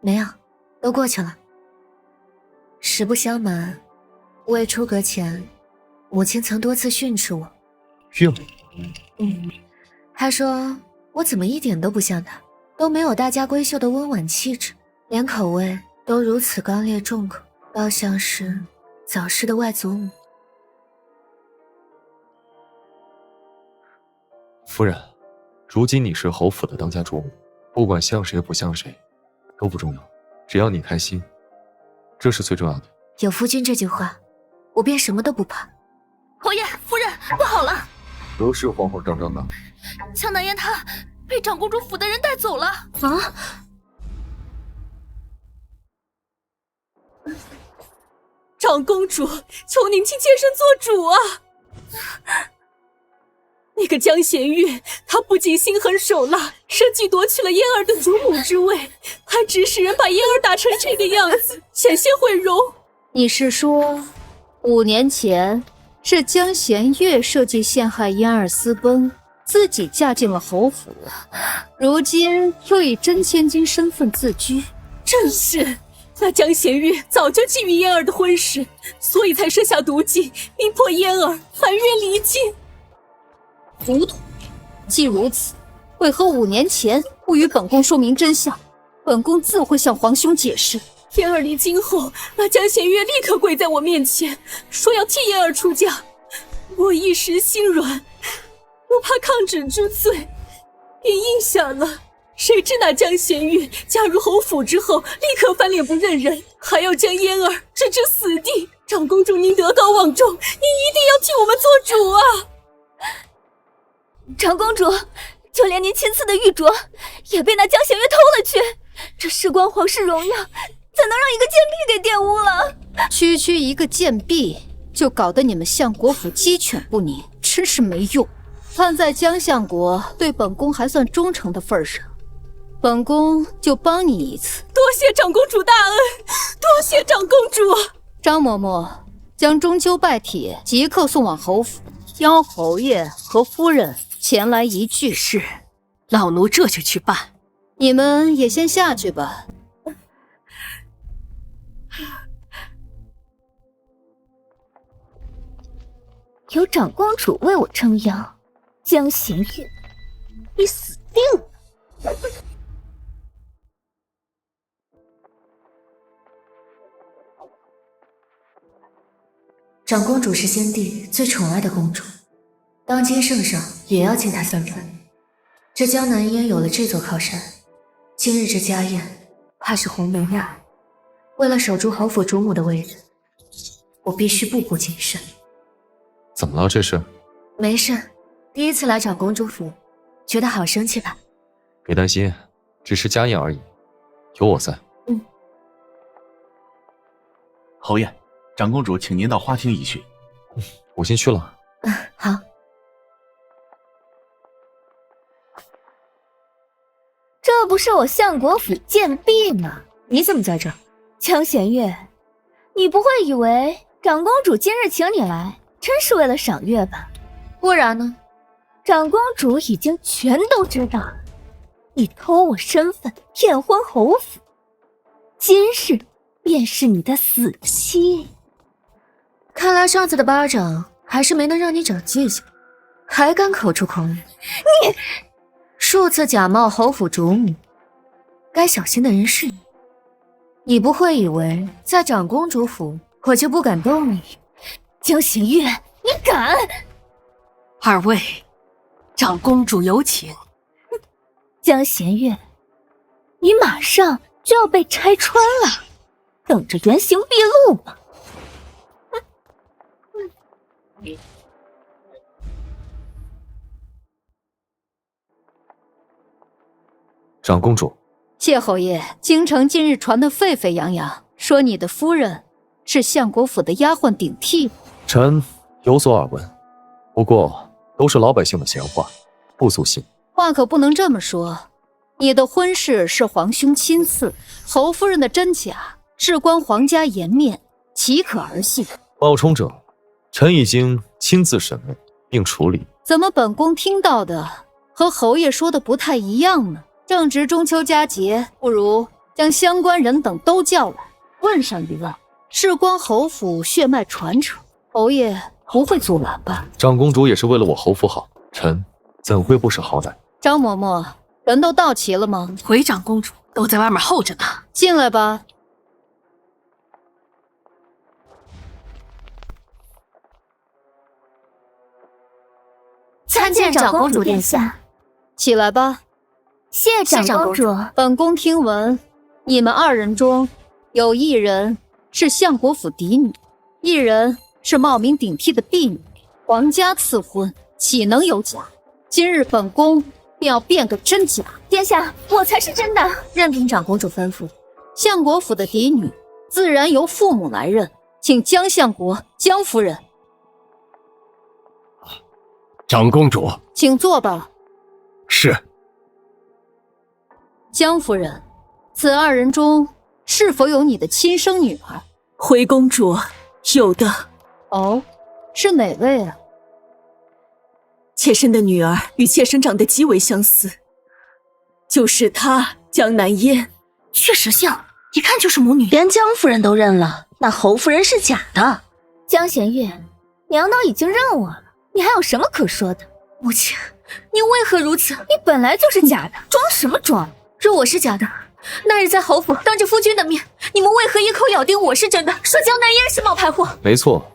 没有，都过去了。实不相瞒，未出阁前，母亲曾多次训斥我。岳母？她说我怎么一点都不像她，都没有大家闺秀的温婉气质，连口味都如此刚烈重口，倒像是早逝的外祖母。夫人，如今你是侯府的当家主母，不管像谁不像谁都不重要，只要你开心，这是最重要的。有夫君这句话，我便什么都不怕。侯爷，夫人，不好了！何事慌慌张张的？江南烟她被长公主府的人带走了。啊！长公主，求您请妾身做主啊！那个江贤玉，他不仅心狠手辣，设计夺取了嫣儿的主母之位，还指使人把嫣儿打成这个样子，险些毁容。你是说，5年前是江贤月设计陷害嫣儿私奔，自己嫁进了侯府，如今又以真千金身份自居？正是。那江贤玉早就觊觎嫣儿的婚事，所以才设下毒计，逼迫嫣儿含冤离京。糊涂！既如此，为何5年前不与本宫说明真相？本宫自会向皇兄解释。嫣儿离京后，那江贤月立刻跪在我面前，说要替嫣儿出嫁。我一时心软，不怕抗旨之罪，便应下了。谁知那江贤玉加入侯府之后，立刻翻脸不认人，还要将嫣儿置之死地。长公主，您德高望重，您一定要替我们做主啊！长公主，就连您亲赐的玉镯也被那江贤月偷了去，这事关皇室荣耀，怎能让一个贱婢给玷污了？区区一个贱婢，就搞得你们相国府鸡犬不宁，真是没用。看在江相国对本宫还算忠诚的份上，本宫就帮你一次。多谢长公主大恩，多谢长公主。张嬷嬷，将中秋拜帖即刻送往侯府，邀侯爷和夫人前来一聚。是，老奴这就去办。你们也先下去吧。有长公主为我撑腰，江贤月，你死定了！长公主是先帝最宠爱的公主，当今圣上也要敬她三分。这江南烟有了这座靠山，今日这家宴怕是鸿门呀。为了守住侯府主母的位子，我必须步步谨慎。怎么了？这是？没事，第一次来长公主府，觉得好生气吧？别担心，只是家宴而已，有我在。侯爷，长公主请您到花厅一叙。我先去了。好。这不是我相国府贱婢吗？你怎么在这儿？江贤月，你不会以为长公主今日请你来，真是为了赏月吧？不然呢？长公主已经全都知道了，你偷我身份骗婚侯府，今日便是你的死期。看来上次的巴掌还是没能让你长记性，还敢口出狂言。你数次假冒侯府主母，该小心的人是你。你不会以为在长公主府我就不敢动你？江贤月，你敢！二位，长公主有请。江贤月，你马上就要被拆穿了，等着原形毕露吧。长公主，谢侯爷，京城近日传得沸沸扬扬，说你的夫人是相国府的丫鬟顶替。臣有所耳闻，不过都是老百姓的闲话，不足信。话可不能这么说，你的婚事是皇兄亲赐，侯夫人的真假事关皇家颜面，岂可儿戏？冒充者，臣已经亲自审问并处理。怎么本宫听到的和侯爷说的不太一样呢？正值中秋佳节，不如将相关人等都叫来，问上一问，事关侯府血脉传承，侯爷不会阻拦吧？长公主也是为了我侯府好，臣怎会不识好歹？张嬷嬷，人都到齐了吗？回长公主都在外面候着呢，进来吧。参见长公主殿下。起来吧。谢长公主。本宫听闻，你们二人中有一人是相国府嫡女，一人是冒名顶替的婢女，皇家赐婚，岂能有假？今日本宫便要辨个真假。殿下，我才是真的。任凭长公主吩咐。相国府的嫡女自然由父母来认，请江相国、江夫人。长公主，请坐吧。是。江夫人，此二人中是否有你的亲生女儿？回公主，有的。哦，是哪位啊？妾身的女儿与妾身长得极为相似，就是她江南烟。确实像，一看就是母女。连江夫人都认了，那侯夫人是假的。江贤月，娘都已经认我了，你还有什么可说的？母亲，你为何如此？你本来就是假的，装什么装？若我是假的，那日在侯府当着夫君的面，你们为何一口咬定我是真的，说江南烟是冒牌货？没错，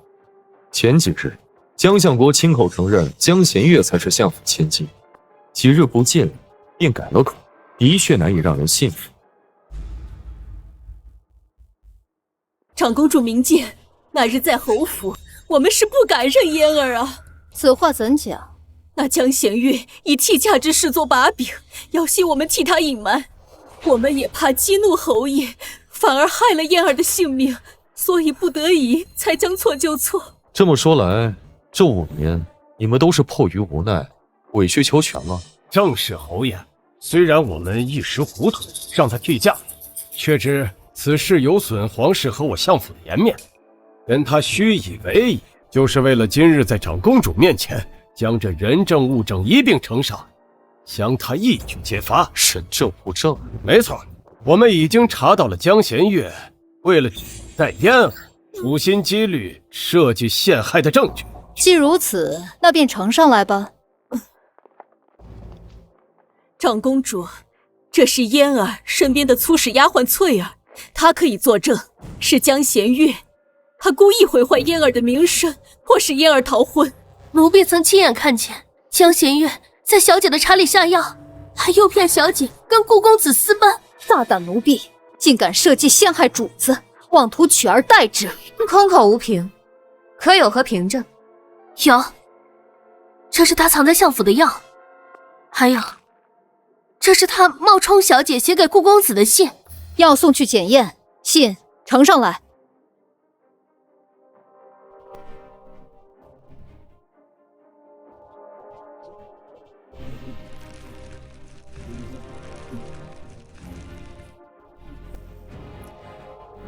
前几日江相国亲口承认江贤月才是相府千金，几日不见便改了口。的确难以让人信服。长公主明鉴，那日在侯府，我们是不敢认嫣儿啊。此话怎讲？那江弦月以替嫁之事做把柄，要挟我们替他隐瞒，我们也怕激怒侯爷，反而害了嫣儿的性命，所以不得已才将错就错。这么说来，这5年你们都是迫于无奈，委曲求全了。正是侯爷，虽然我们一时糊涂让他替嫁，却知此事有损皇室和我相府的颜面，跟他虚以为矣，就是为了今日在长公主面前将这人证物证一并呈上，将他一举揭发。人证物证？没错，我们已经查到了江弦月为了带嫣儿，处心积虑设计陷害的证据。既如此，那便呈上来吧。长公主，这是嫣儿身边的粗使丫鬟翠儿，她可以作证，是江弦月，她故意毁坏嫣儿的名声，迫使嫣儿逃婚。奴婢曾亲眼看见江弦月在小姐的茶里下药，还诱骗小姐跟顾公子私奔。大胆奴婢，竟敢设计陷害主子，妄图取而代之，空口无凭，可有何凭证？有，这是他藏在相府的药，还有，这是他冒充小姐写给顾公子的信。要送去检验，信呈上来。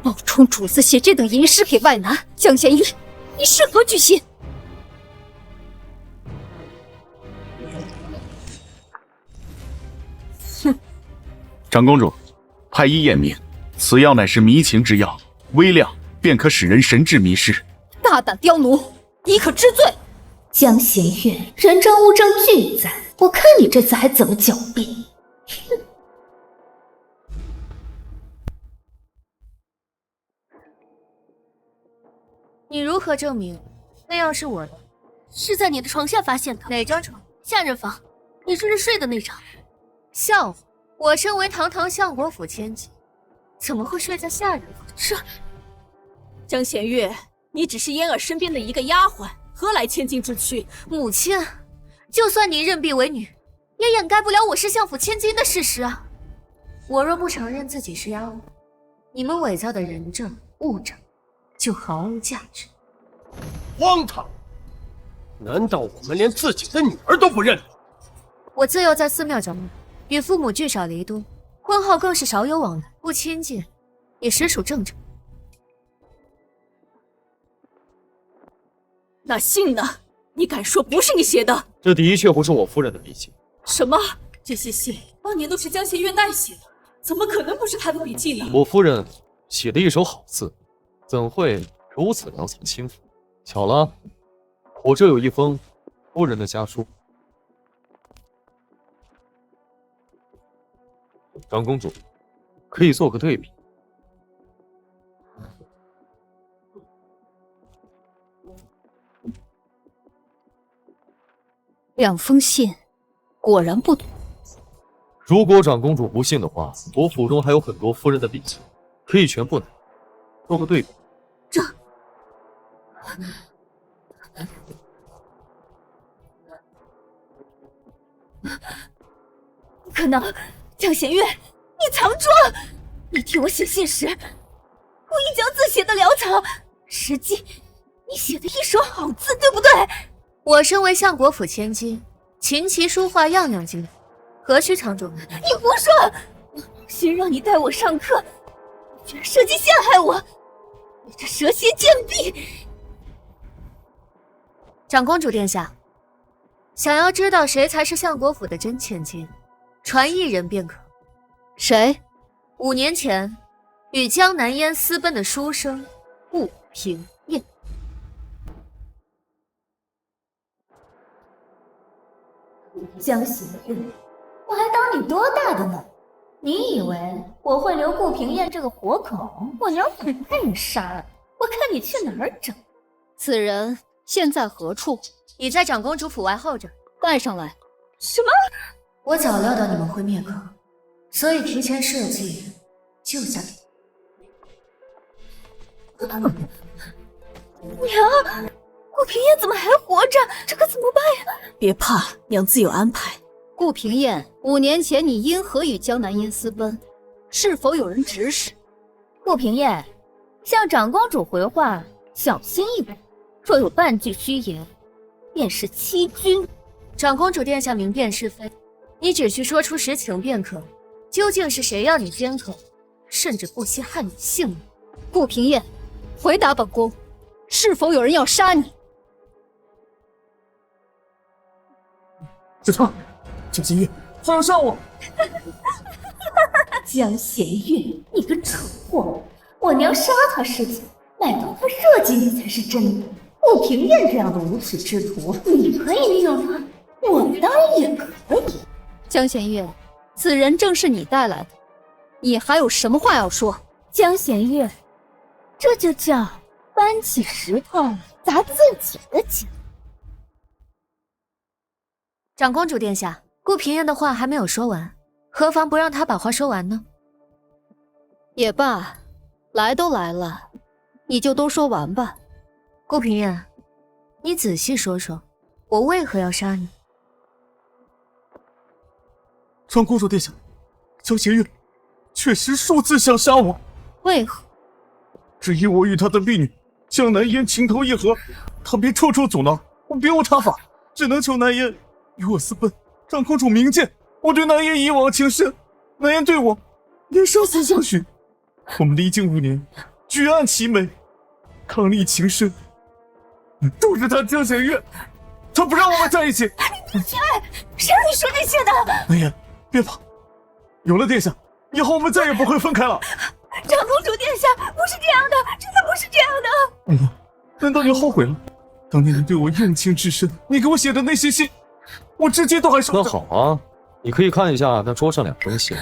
冒充主子写这等淫诗给外男，江弦月，你是何居心？长公主，太医验明，此药乃是迷情之药，微量便可使人神志迷失。大胆刁奴，你可知罪？江弦月，人证物证俱在，我看你这次还怎么狡辩！哼！你如何证明那药是我的？是在你的床下发现的。哪张床？下人房，你这是睡的那张。笑话！我身为堂堂相国府千金，怎么会睡在下人房？是江弦月，你只是嫣儿身边的一个丫鬟，何来千金之躯？母亲，就算你认婢为女，也掩盖不了我是相府千金的事实啊！我若不承认自己是丫鬟，你们伪造的人证物证就毫无价值。荒唐！难道我们连自己的女儿都不认了？我自幼在寺庙长大，与父母聚少离多，婚后更是少有往来，不亲近也实属正常。那信呢？你敢说不是你写的？这的确不是我夫人的笔迹。什么？这些信当年都是江弦月代写的，怎么可能不是她的笔迹呢？我夫人写的一手好字，怎会如此良藏心腹？巧了，我这有一封夫人的家书。长公主，可以做个对比。两封信，果然不同。如果长公主不信的话，我府中还有很多夫人的笔记，可以全部拿，做个对比。这不可能！江弦月，你藏拙！你替我写信时，故意将字写得潦草，实际你写的一手好字，对不对？我身为相国府千金，琴棋书画样样精通，何须藏拙？你胡说！心让你带我上课，居然设计陷害我！你这蛇蝎贱婢！长公主殿下，想要知道谁才是相国府的真千金，传一人便可。谁？5年前与江南烟私奔的书生顾平燕。江弦月，我还当你多大的呢？你以为我会留顾平燕这个活口？我娘很怕杀，我看你去哪儿整？此人现在何处？已在长公主府外候着。带上来。什么？我早料到你们会灭口，所以提前设计救下你。娘，顾平燕怎么还活着？这可怎么办呀？别怕，娘自有安排。顾平燕，5年前你因何与江南烟私奔？是否有人指使？顾平燕，向长公主回话，小心一点，若有半句虚言，便是欺君。长公主殿下明辨是非，你只需说出实情便可。究竟是谁要你奸口，甚至不惜害你性命？顾平燕，回答本宫，是否有人要杀你？子昌，江心月，他要杀我！江弦月，你个蠢货！我娘杀他是假，乃刀锋射击你才是真的。顾平燕这样的无耻之徒，你可以利用他，我当然也可以。江弦月，此人正是你带来的，你还有什么话要说？江弦月，这就叫搬起石头砸自己的脚。长公主殿下，顾平燕的话还没有说完，何妨不让她把话说完呢？也罢，来都来了，你就都说完吧。顾平燕，你仔细说说，我为何要杀你？长公主殿下，江弦月确实数次想杀我。为何？只因我与他的婢女江南烟情投意合，他便处处阻挠，我别无他法，只能求南烟与我私奔。长公主明鉴，我对南烟一往情深，南烟对我也生死相许。我们历经5年，举案齐眉，伉俪情深，都是他江弦月，他不让我们在一起。你闭嘴！谁让你说这些的？南烟，别怕，有了殿下，以后我们再也不会分开了。长公主殿下，不是这样的，真的不是这样的。娘，难道你后悔了？当年你对我用情至深，你给我写的那些信，我至今都还收着。那好啊，你可以看一下那桌上2封信，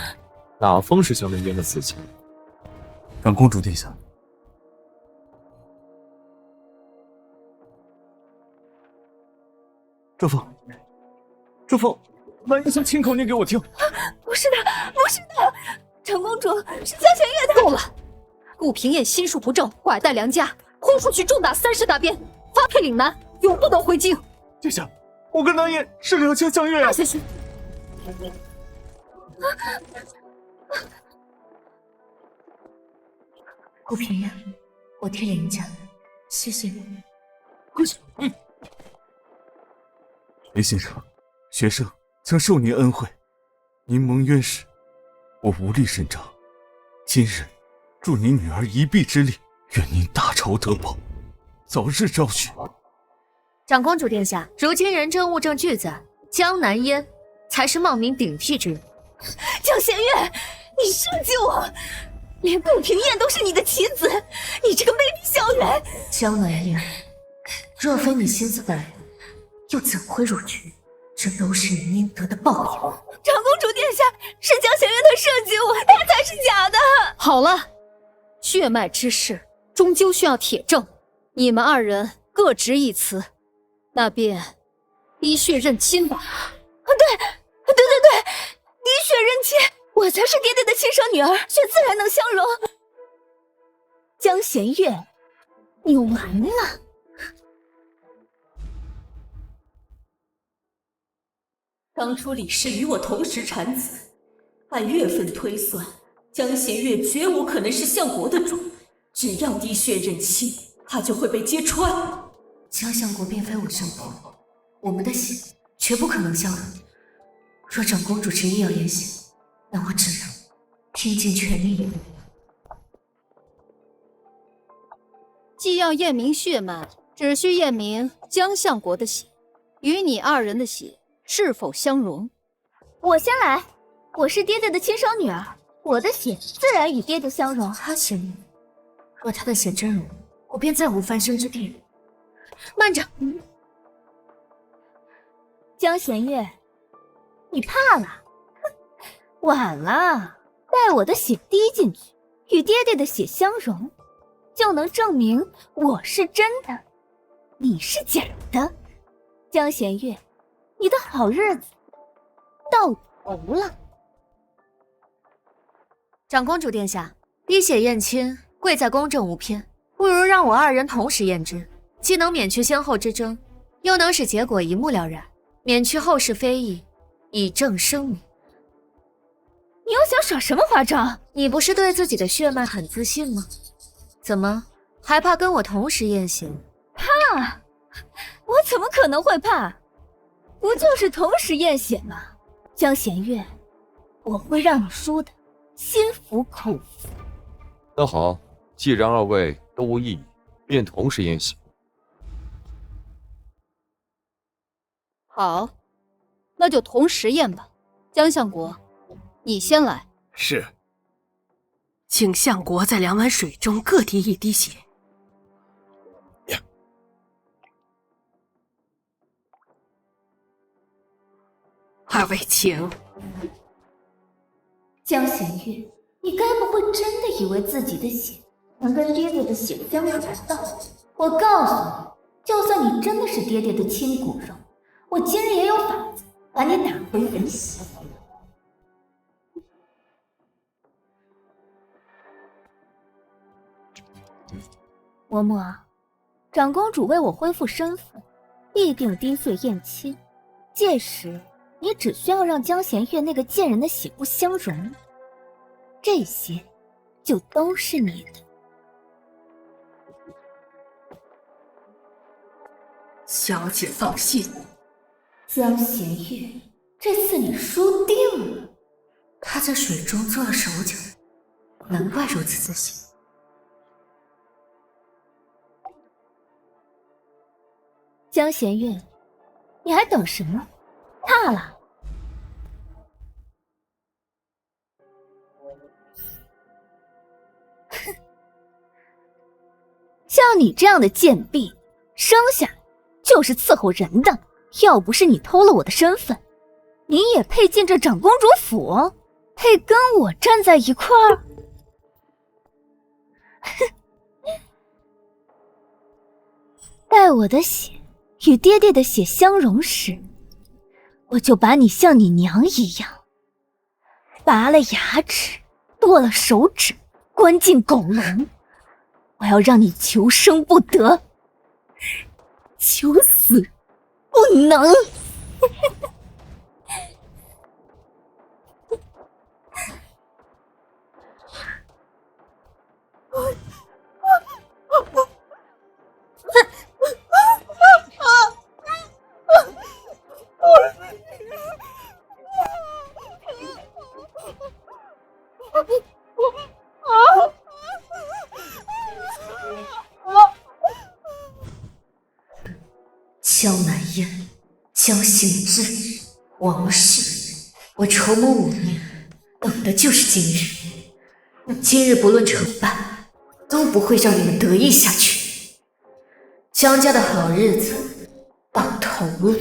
哪封是江南烟的私信？长公主殿下，这封，南烟想亲口念给我听。不是的，不是的，长公主是江弦月的。够了！顾平燕心术不正，拐带良家，轰出去重打30大鞭，发配岭南，永不得回京。殿下，我跟南烟是两情相悦啊！谢谢。顾平燕，我替林家，谢谢你。林先生，学生曾受您恩惠，您蒙冤时，我无力伸张。今日助您女儿一臂之力，愿您大仇得报，早日昭雪。长公主殿下，如今人证物证俱在，江南烟才是冒名顶替之人。江弦月，你设计我，连顾平燕都是你的棋子，你这个魅力校园。江南烟，若非你心思歹毒，又怎会入局？这都是你应得的报应。长公主殿下，是江弦月他设计我，他才是假的。好了，血脉之事终究需要铁证，你们2人各执一词，那便滴血认亲吧。对，滴血认亲，我才是爹爹的亲生女儿，血自然能相容。江弦月，你完了。当初李氏与我同时产子，按月份推算，江弦月绝无可能是相国的主。只要滴血认亲，他就会被揭穿。江相国并非我生婆，我们的血绝不可能相容。若长公主执意要言行，那我只能拼尽全力以赴。既要验明血脉，只需验明江相国的血与你2人的血是否相容。我先来，我是爹爹的亲生女儿，我的血自然与爹爹相容。他血浓，若他的血真容，我便再无翻身之地。慢着，江弦月，你怕了？晚了，待我的血滴进去，与爹爹的血相融，就能证明我是真的，你是假的。江弦月，你的好日子到头了。长公主殿下，滴血验亲，贵在公正无偏，不如让我二人同时验之，既能免去先后之争，又能使结果一目了然，免去后世非议，以正声明。你又想耍什么花招？你不是对自己的血脉很自信吗？怎么还怕跟我同时验血？怕？我怎么可能会怕？不就是同时验血吗？江弦月，我会让你输的心服口服。那好，既然二位都无异议，便同时验血。好，那就同时验吧。江相国，你先来。是。请相国在2碗水中各滴1滴血。二位请。江弦月，你该不会真的以为自己的血能跟爹爹的血相融到？我告诉你，就算你真的是爹爹的亲骨肉，我今日也有法子把你打回人形。嬷嬷，长公主为我恢复身份，必定滴血验亲，届时你只需要让江弦月那个贱人的血不相容，这些就都是你的。小姐放心，江弦月，这次你输定了。他在水中做了手脚，难怪如此自信。江弦月，你还等什么？怕了？哼！像你这样的贱婢，生下来就是伺候人的。要不是你偷了我的身份，你也配进这长公主府？配跟我站在一块儿？哼！待我的血与爹爹的血相融时，我就把你像你娘一样，拔了牙齿，剁了手指，关进狗笼。我要让你求生不得，求死不能。江南烟，江行之，王氏，我筹谋5年，等的就是今日。今日不论成败，都不会让你们得意下去。江家的好日子到头了。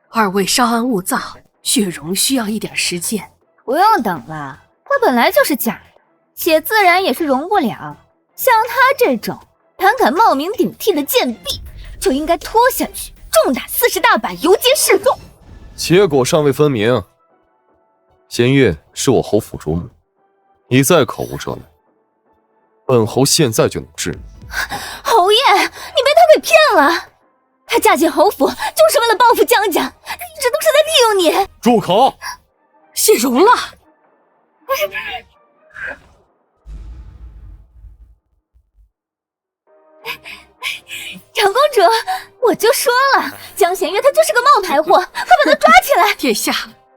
二位稍安勿躁，血容需要一点时间。不用等了，它本来就是假的，血自然也是容不了。像他这种胆敢冒名顶替的贱婢，就应该拖下去，重打40大板，游街示众。结果尚未分明。弦月是我侯府主母，你再口无遮拦，本侯现在就能治你。侯爷，你被他给骗了。她嫁进侯府就是为了报复江家，她一直都是在利用你。住口！血容了。长公主，我就说了，江弦月她就是个冒牌货，快把她抓起来！殿下，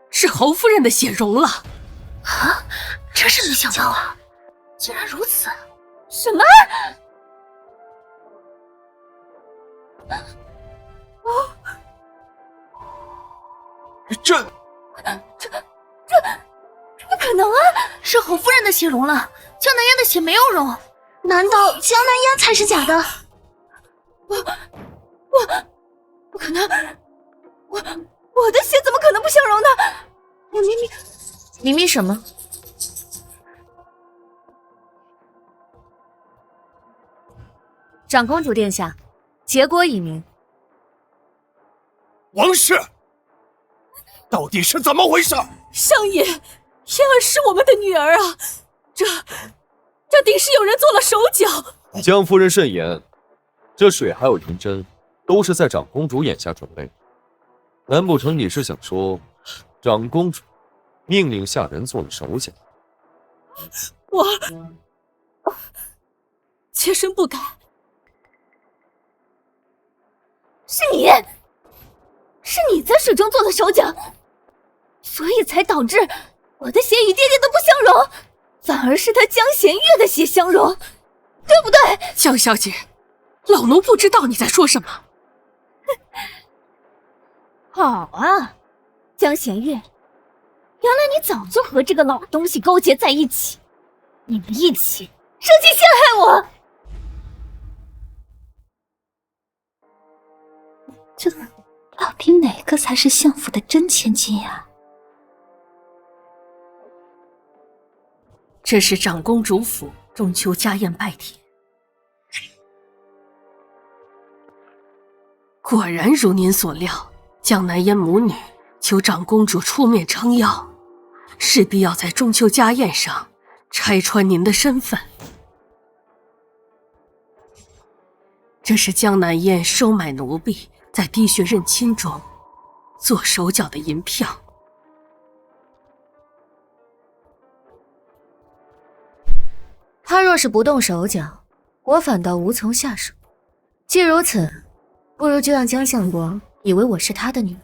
是侯夫人的血容了。啊，真是没想到啊，竟然如此！什么？这不可能啊！是侯夫人的血融了，江南烟的血没有融。难道江南烟才是假的？我不可能！我的血怎么可能不相容呢？我明明什么？长公主殿下，结果已明。王氏，到底是怎么回事？相爷，燕儿是我们的女儿啊，这定是有人做了手脚。江夫人慎言，这水还有银针，都是在长公主眼下准备的。难不成你是想说，长公主命令下人做了手脚？我妾身不敢。是你在水中做的手脚，所以才导致我的血与爹爹的不相容，反而是他江弦月的血相容，对不对？江小姐，老奴不知道你在说什么。好啊，江弦月，原来你早就和这个老东西勾结在一起，你们一起设计陷害我。这到底哪个才是相府的真千金呀？这是长公主府中秋家宴拜帖，果然如您所料，江南烟母女求长公主出面撑腰，势必要在中秋家宴上拆穿您的身份。这是江南烟收买奴婢，在滴血认亲中做手脚的银票。他若是不动手脚，我反倒无从下手。既如此，不如就让江相国以为我是他的女儿，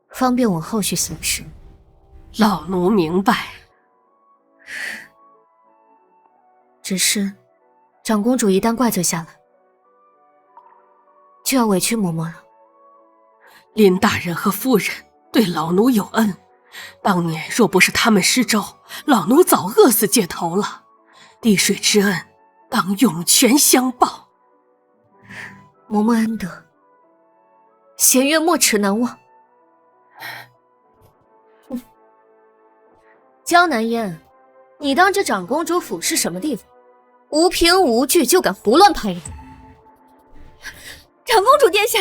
方便我后续行事。老奴明白。只是长公主一旦怪罪下来，就要委屈嬷嬷了。林大人和夫人对老奴有恩，当年若不是他们施粥，老奴早饿死街头了。滴水之恩，当涌泉相报。嬷嬷恩德，弦月没齿难忘。江南烟，你当这长公主府是什么地方？无凭无据就敢胡乱攀人？长公主殿下，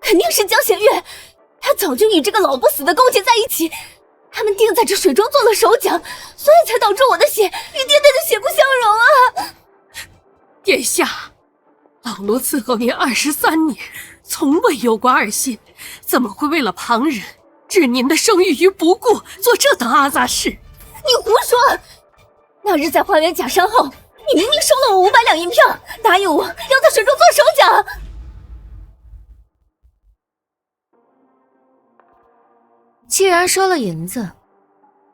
肯定是江弦月，她早就与这个老不死的勾结在一起，他们定在这水中做了手脚，所以才导致我的血与爹爹的血不相容啊！殿下，老奴伺候您23年，从未有过二心，怎么会为了旁人置您的声誉于不顾，做这等阿杂事？你胡说！那日在花园假山后，你明明收了我500两银票，答应我要在水中做手脚。既然收了银子，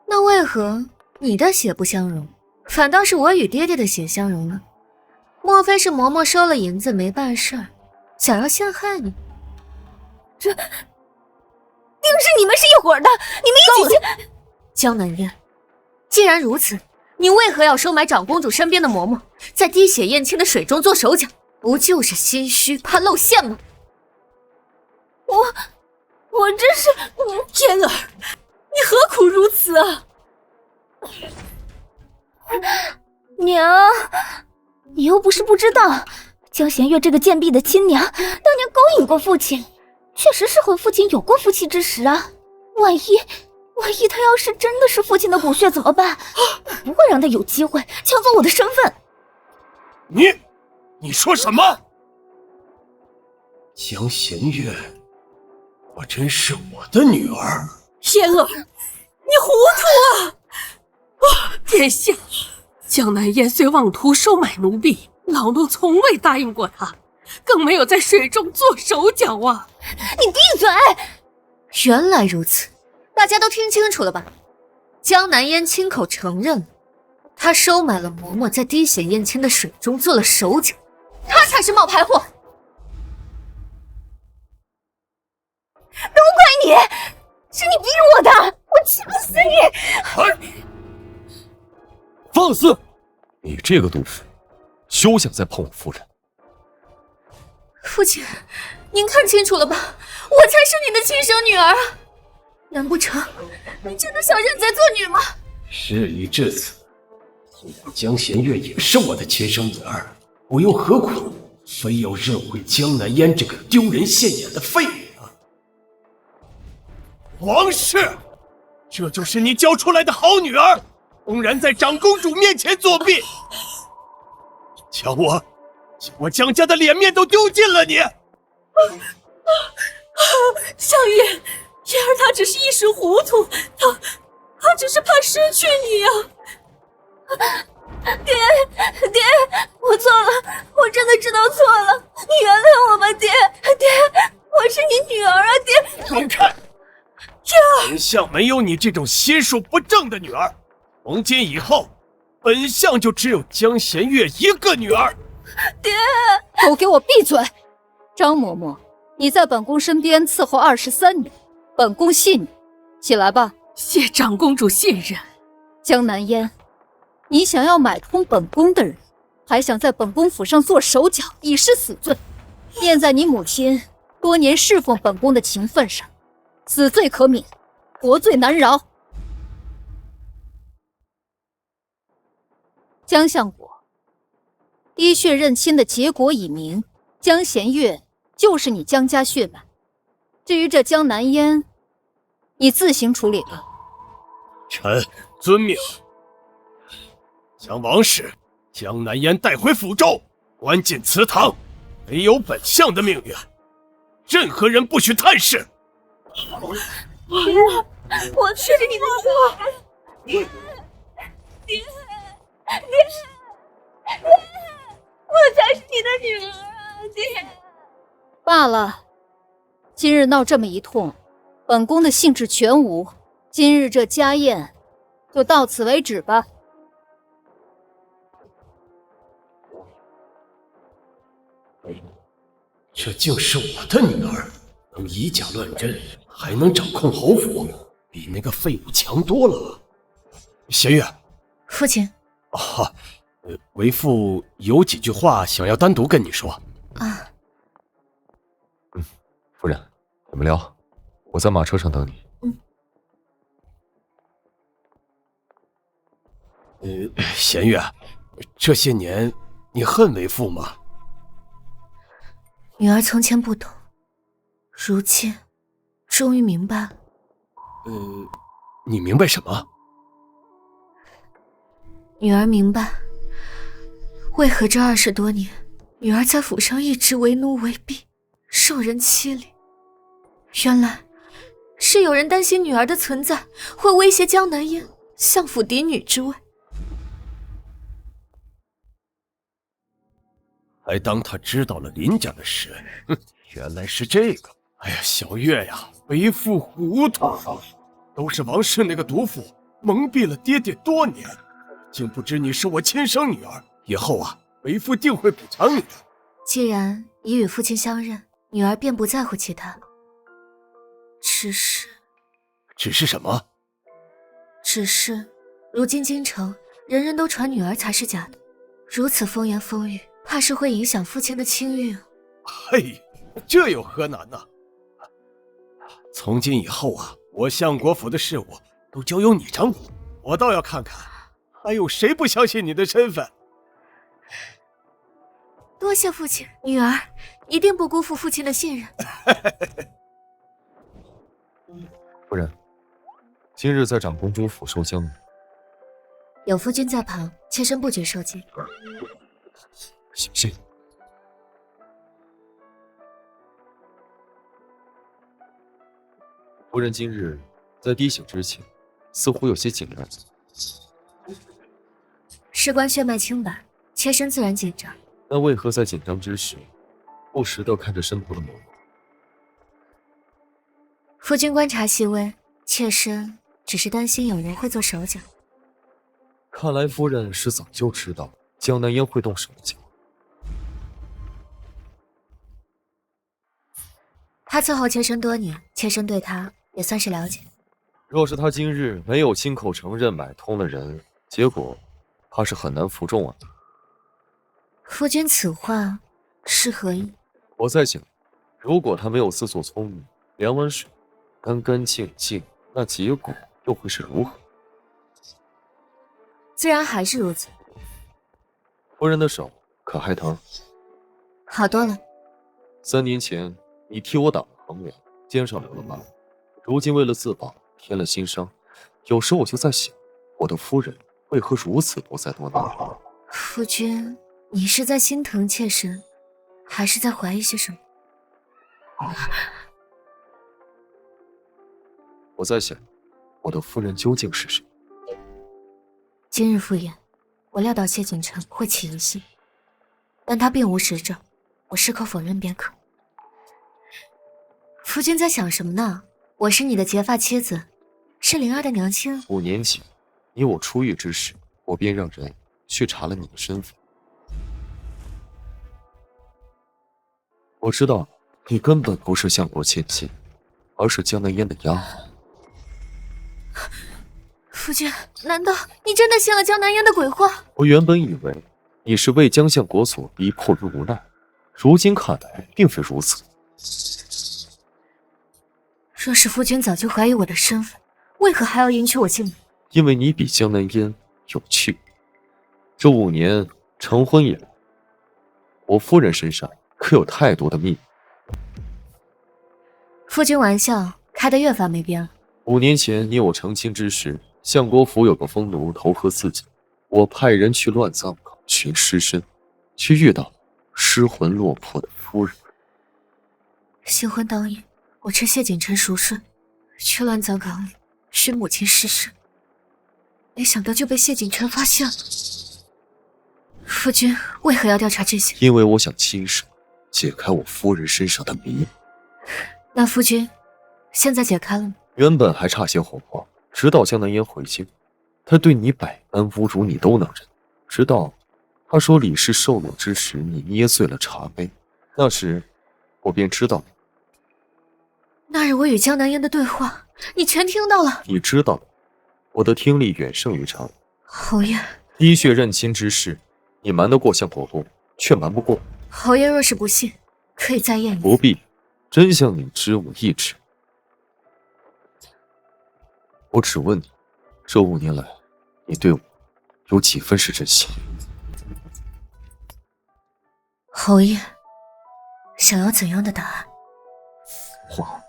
那为何你的血不相容，反倒是我与爹爹的血相容呢？莫非是嬷嬷收了银子没办事儿，想要陷害你？这定是你们是一伙的，你们一起去。江南烟，既然如此，你为何要收买长公主身边的嬷嬷，在滴血验亲的水中做手脚？不就是心虚怕露馅吗？我这是嫣儿，你何苦如此啊？娘，你又不是不知道，江弦月这个贱婢的亲娘，当年勾引过父亲，确实是和父亲有过夫妻之实啊。万一他要是真的是父亲的骨血怎么办？不会让他有机会抢走我的身份。你说什么？江弦月果真是我的女儿？嫣儿，你糊涂啊！殿下，江南烟虽妄图收买奴婢，老奴从未答应过他，更没有在水中做手脚啊！你闭嘴！原来如此，大家都听清楚了吧？江南烟亲口承认了，他收买了嬷嬷，在滴血验亲的水中做了手脚，他才是冒牌货。都怪你，是你逼我的，我气不死你！放肆！你这个毒妇，休想再碰我夫人！父亲，您看清楚了吧？我才是你的亲生女儿啊！难不成你真的想认贼作女吗？事已至此，既然江弦月也是我的亲生女儿，我又何苦非要认回江南烟这个丢人现眼的废物啊！王氏，这就是你教出来的好女儿，公然在长公主面前作弊，将我江家的脸面都丢尽了你！香月，燕儿她只是一时糊涂，她只是怕失去你啊！爹，我错了，我真的知道错了，你原谅我吧，爹，我是你女儿啊，爹。滚开！本相没有你这种心术不正的女儿，从今以后，本相就只有江弦月一个女儿。爹，都给我闭嘴！张嬷嬷，你在本宫身边伺候23年，本宫信你。起来吧。谢长公主信任。江南烟，你想要买通本宫的人，还想在本宫府上做手脚，以示死罪。念在你母亲多年侍奉本宫的情分上，死罪可免，活罪难饶。江相国，滴血认亲的结果已明，江弦月就是你江家血脉。至于这江南烟，你自行处理吧。臣遵命，将王氏、江南烟带回府中，关进祠堂。没有本相的命令，任何人不许探视。爹，我是你的女儿。爹，我才是你的女儿啊，爹。罢了，今日闹这么一通，本宫的兴致全无。今日这家宴就到此为止吧。这竟是我的女儿，能以假乱真，还能掌控侯府，比那个废物强多了。弦月，父亲。为父有几句话想要单独跟你说。啊。夫人，你们聊，我在马车上等你。弦月，这些年你恨为父吗？女儿从前不懂，如今终于明白了。你明白什么？女儿明白，为何这20多年，女儿在府上一直为奴为婢，受人欺凌。原来是有人担心女儿的存在会威胁江南烟相府嫡女之位。还当他知道了林家的事，原来是这个。哎呀，小月呀，为父糊涂，都是王氏那个毒妇蒙蔽了爹爹多年，竟不知你是我亲生女儿。以后啊，为父定会补偿你的。既然已与父亲相认，女儿便不在乎其他。只是什么？只是如今京城人人都传女儿才是假的，如此风言风语，怕是会影响父亲的清誉。嘿，这有何难呢？从今以后啊，我相国府的事务都交由你掌管，我倒要看看还有谁不相信你的身份。多谢父亲，女儿一定不辜负父亲的信任。夫人，今日在长公主府受惊。有夫君在旁，妾身不觉受惊。小心。夫人今日在滴血之前，似乎有些紧张。事关血脉清白，妾身自然紧张。那为何在紧张之时，不时地看着身后的某人？夫君观察细微，妾身只是担心有人会做手脚。看来夫人是早就知道江南烟会动手脚。他伺候妾身多年，妾身对他也算是了解。若是他今日没有亲口承认买通了人，结果怕是很难服众啊。夫君此话是何意？我在想，如果他没有自作聪明，两碗水干干净净，那结果又会是如何？自然还是如此。夫人的手可还疼？好多了。3年前你替我打了横梁，肩上留了疤，如今为了自保添了新伤。有时我就在想，我的夫人为何如此多灾多难？夫君，你是在心疼妾身，还是在怀疑些什么？我在想，我的夫人究竟是谁？今日赴宴，我料到谢景琛会起疑心，但他并无实证，我矢口否认便可。夫君在想什么呢？我是你的结发妻子，是灵儿的娘亲。5年前，你我出狱之时，我便让人去查了你的身份。我知道你根本不是相国千金，而是江南烟的丫鬟。夫君，难道你真的信了江南烟的鬼话？我原本以为你是为江相国所逼，迫于无奈，如今看来并非如此。若是夫君早就怀疑我的身份，为何还要迎娶我进门？因为你比江南烟有趣。这5年成婚以来，我夫人身上可有太多的秘密。夫君玩笑开得越发没边了。5年前你我成亲之时，相国府有个疯奴投河自尽，我派人去乱葬岗寻尸身，却遇到失魂落魄的夫人。新婚当夜，我趁谢景琛熟睡，去乱葬岗里寻母亲尸身，没想到就被谢景琛发现了。夫君为何要调查这些？因为我想亲手解开我夫人身上的谜。那夫君现在解开了吗？原本还差些火候，直到江南烟回京，他对你百般侮辱，你都能忍。直到他说李氏受辱之时，你捏碎了茶杯，那时我便知道了。那日我与江南烟的对话，你全听到了。你知道的，我的听力远胜于常人。侯爷，滴血认亲之事，你瞒得过相国公，却瞒不过。侯爷若是不信，可以再验一次。不必，真相你知我亦知。我只问你，这5年来，你对我有几分是真心？侯爷，想要怎样的答案？话。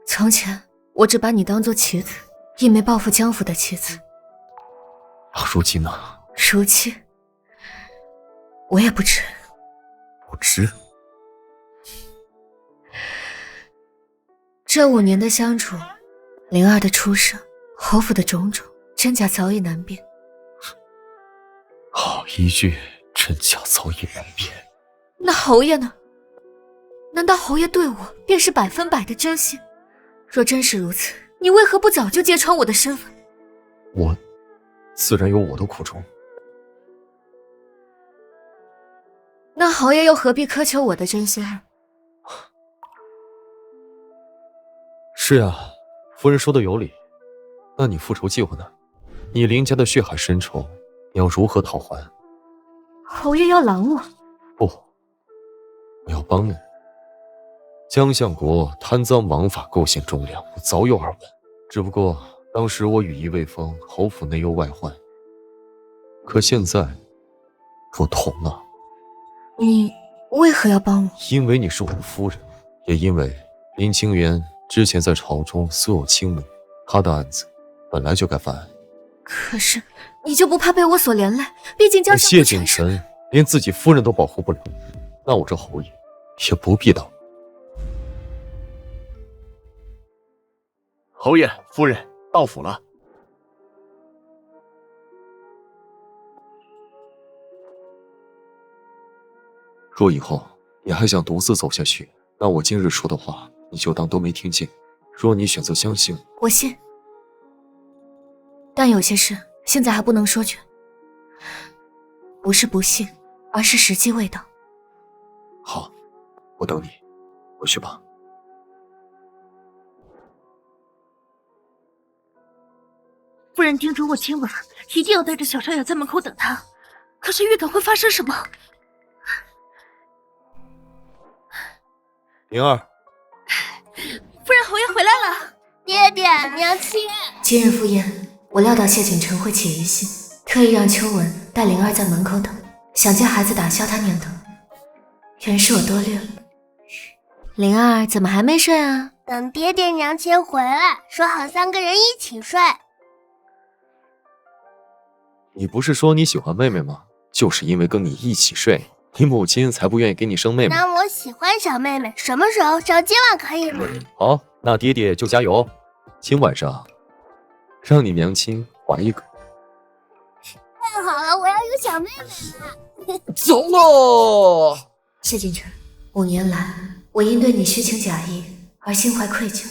从前我只把你当作棋子，一枚报复江府的棋子。如今呢？如今我也不知。不知。这5年的相处，灵儿的出生，侯府的种种，真假早已难辨。好一句真假早已难辨。那侯爷呢？难道侯爷对我便是100%的真心？若真是如此，你为何不早就揭穿我的身份？我自然有我的苦衷。那侯爷又何必苛求我的真心呢？是啊，夫人说的有理。那你复仇计划呢？你林家的血海深仇，你要如何讨还？侯爷要拦我？不，我要帮你。江相国贪赃枉法，构陷忠良，我早有耳闻。只不过当时我羽翼未丰，侯府内忧外患。可现在不同了。你为何要帮我？因为你是我的夫人，也因为林清源之前在朝中所有亲母，他的案子本来就该翻案。可是你就不怕被我所连累？毕竟江相谢景琛连自己夫人都保护不了，那我这侯爷也不必当。侯爷夫人到府了。若以后你还想独自走下去，那我今日说的话你就当都没听见。若你选择相信，我信。但有些事现在还不能说全，不是不信，而是时机未到。好，我等你，回去吧。夫人叮嘱我今晚一定要带着小少爷在门口等他，可是预感会发生什么？灵儿，夫人侯爷回来了。爹爹，娘亲，今日赴宴，我料到谢景晨会起疑心，特意让秋文带灵儿在门口等，想借孩子打消他念头。原是我多虑了。灵儿怎么还没睡啊？等爹爹娘亲回来，说好3个人一起睡。你不是说你喜欢妹妹吗？就是因为跟你一起睡，你母亲才不愿意给你生妹妹。那我喜欢小妹妹，什么时候生？今晚可以吗？好，那爹爹就加油。今晚上让你娘亲怀一个。太好了，我要有小妹妹了。走喽！谢景晨，5年来我因对你虚情假意而心怀愧疚，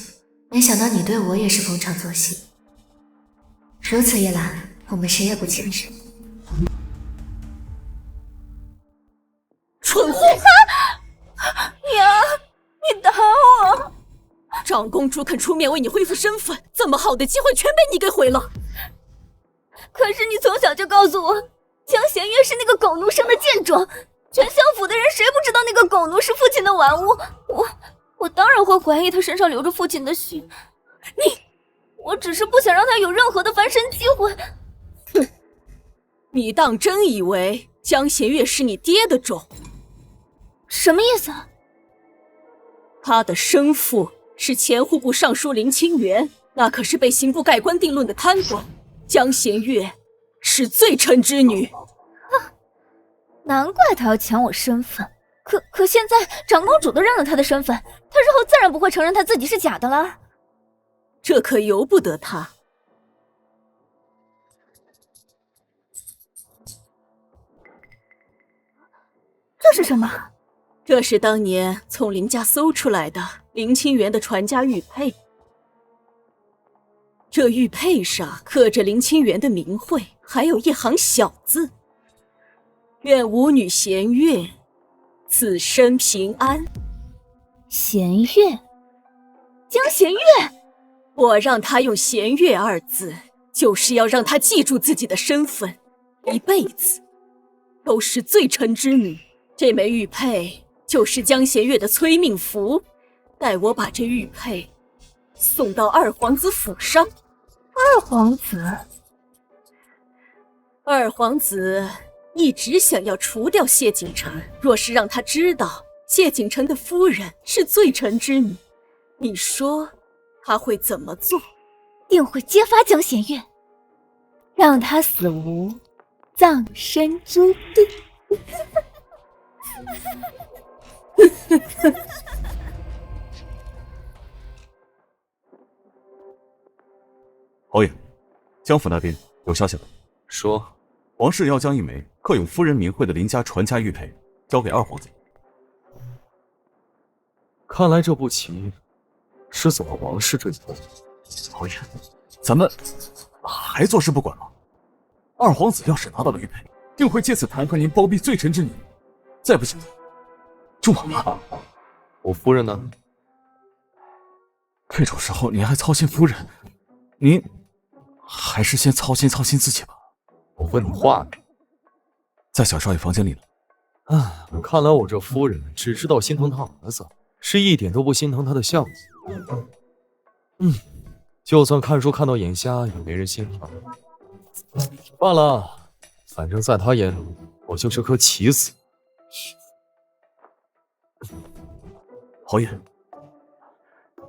没想到你对我也是逢场作戏。如此一来，我们谁也不欠谁。蠢货！娘，你打我！长公主肯出面为你恢复身份，这么好的机会全被你给毁了。可是你从小就告诉我，江弦月是那个狗奴生的贱种，全相府的人谁不知道那个狗奴是父亲的玩物？我当然会怀疑他身上流着父亲的血。我只是不想让他有任何的翻身机会。哼，你当真以为江弦月是你爹的种？什么意思？他的生父是前户部尚书林清源，那可是被刑部盖棺定论的贪官。江弦月是罪臣之女。难怪他要抢我身份。可现在长公主都认了他的身份，他日后自然不会承认他自己是假的了。这可由不得他。这是什么？这是当年从林家搜出来的林清源的传家玉佩。这玉佩上刻着林清源的名讳，还有一行小字：愿吾女弦月此生平安。弦月，江弦月。我让他用弦月2字，就是要让他记住自己的身份，一辈子都是罪臣之女。这枚玉佩就是江弦月的催命符，待我把这玉佩送到二皇子府上。二皇子？二皇子一直想要除掉谢景城，若是让他知道谢景城的夫人是罪臣之女，你说他会怎么做？定会揭发江弦月，让他死无葬身之地。侯爷，江府那边有消息了，说王氏要将一枚刻有夫人名讳的林家传家玉佩交给二皇子。看来这步棋是走了王氏这一步。侯爷，咱们还坐视不管吗？二皇子要是拿到了玉佩，定会借此弹劾您包庇罪臣之女。再不行，就完了。我夫人呢？这种时候您还操心夫人，您还是先操心自己吧。我问你话呢，在小少爷房间里呢。看来我这夫人只知道心疼他儿子，是一点都不心疼他的相子。就算看书看到眼瞎，也没人心疼。罢了，反正在他眼里，我就是颗棋子。侯爷，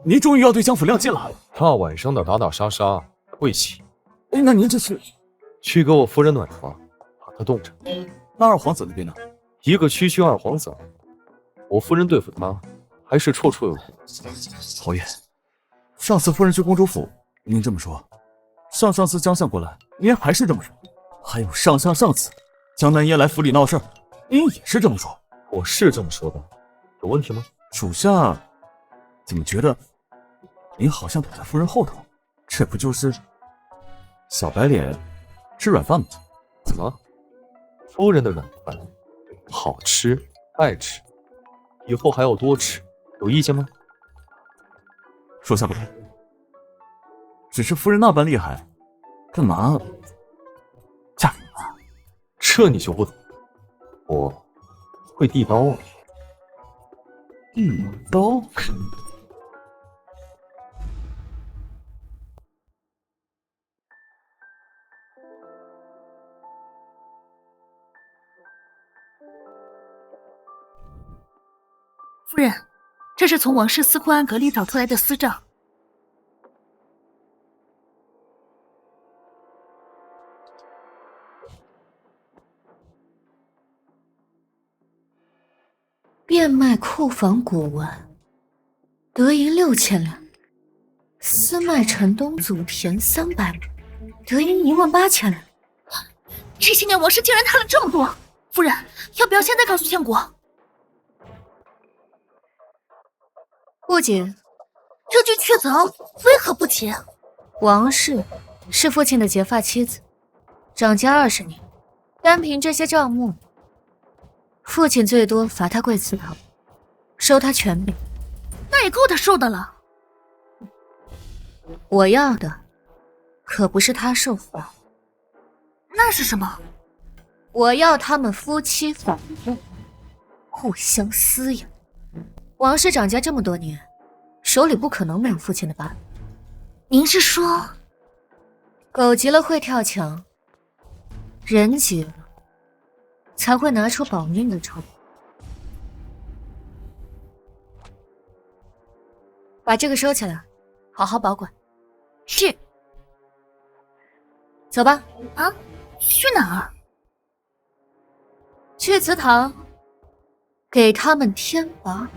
您终于要对江府亮剑了。大晚上的打打杀杀，晦气。那您这是去给我夫人暖床，把她冻着。那二皇子那边呢？一个区区二皇子，我夫人对付他还是绰绰有余。侯爷，上次夫人去公主府，您这么说；上次江相过来，您还是这么说；还有上次江南爷来府里闹事儿，您也是这么说。我是这么说的，有问题吗？属下怎么觉得您好像躲在夫人后头？这不就是小白脸吃软饭吗？怎么？夫人的软饭好吃，爱吃，以后还要多吃，有意见吗？属下不敢。只是夫人那般厉害，干嘛嫁给他？这你就不懂，我会递刀啊。递刀？夫人，这是从王室司库安格里找出来的私账。变卖库房古玩，得银6000两；私卖城东祖田300亩，得银18000两。这些年王室竟然贪了这么多，夫人，要不要现在告诉相国？不仅这具确凿为何不提？王氏是父亲的结发妻子，掌家20年，单凭这些账目，父亲最多罚他跪祠堂，收他全柄。那也够他受的了。我要的可不是他受罚，那是什么？我要他们夫妻反目，互相撕咬。王氏掌家这么多年，手里不可能没有父亲的疤。您是说，狗急了会跳墙，人急了才会拿出保命的筹码。把这个收起来，好好保管。是。走吧。啊？去哪儿？去祠堂，给他们添把火。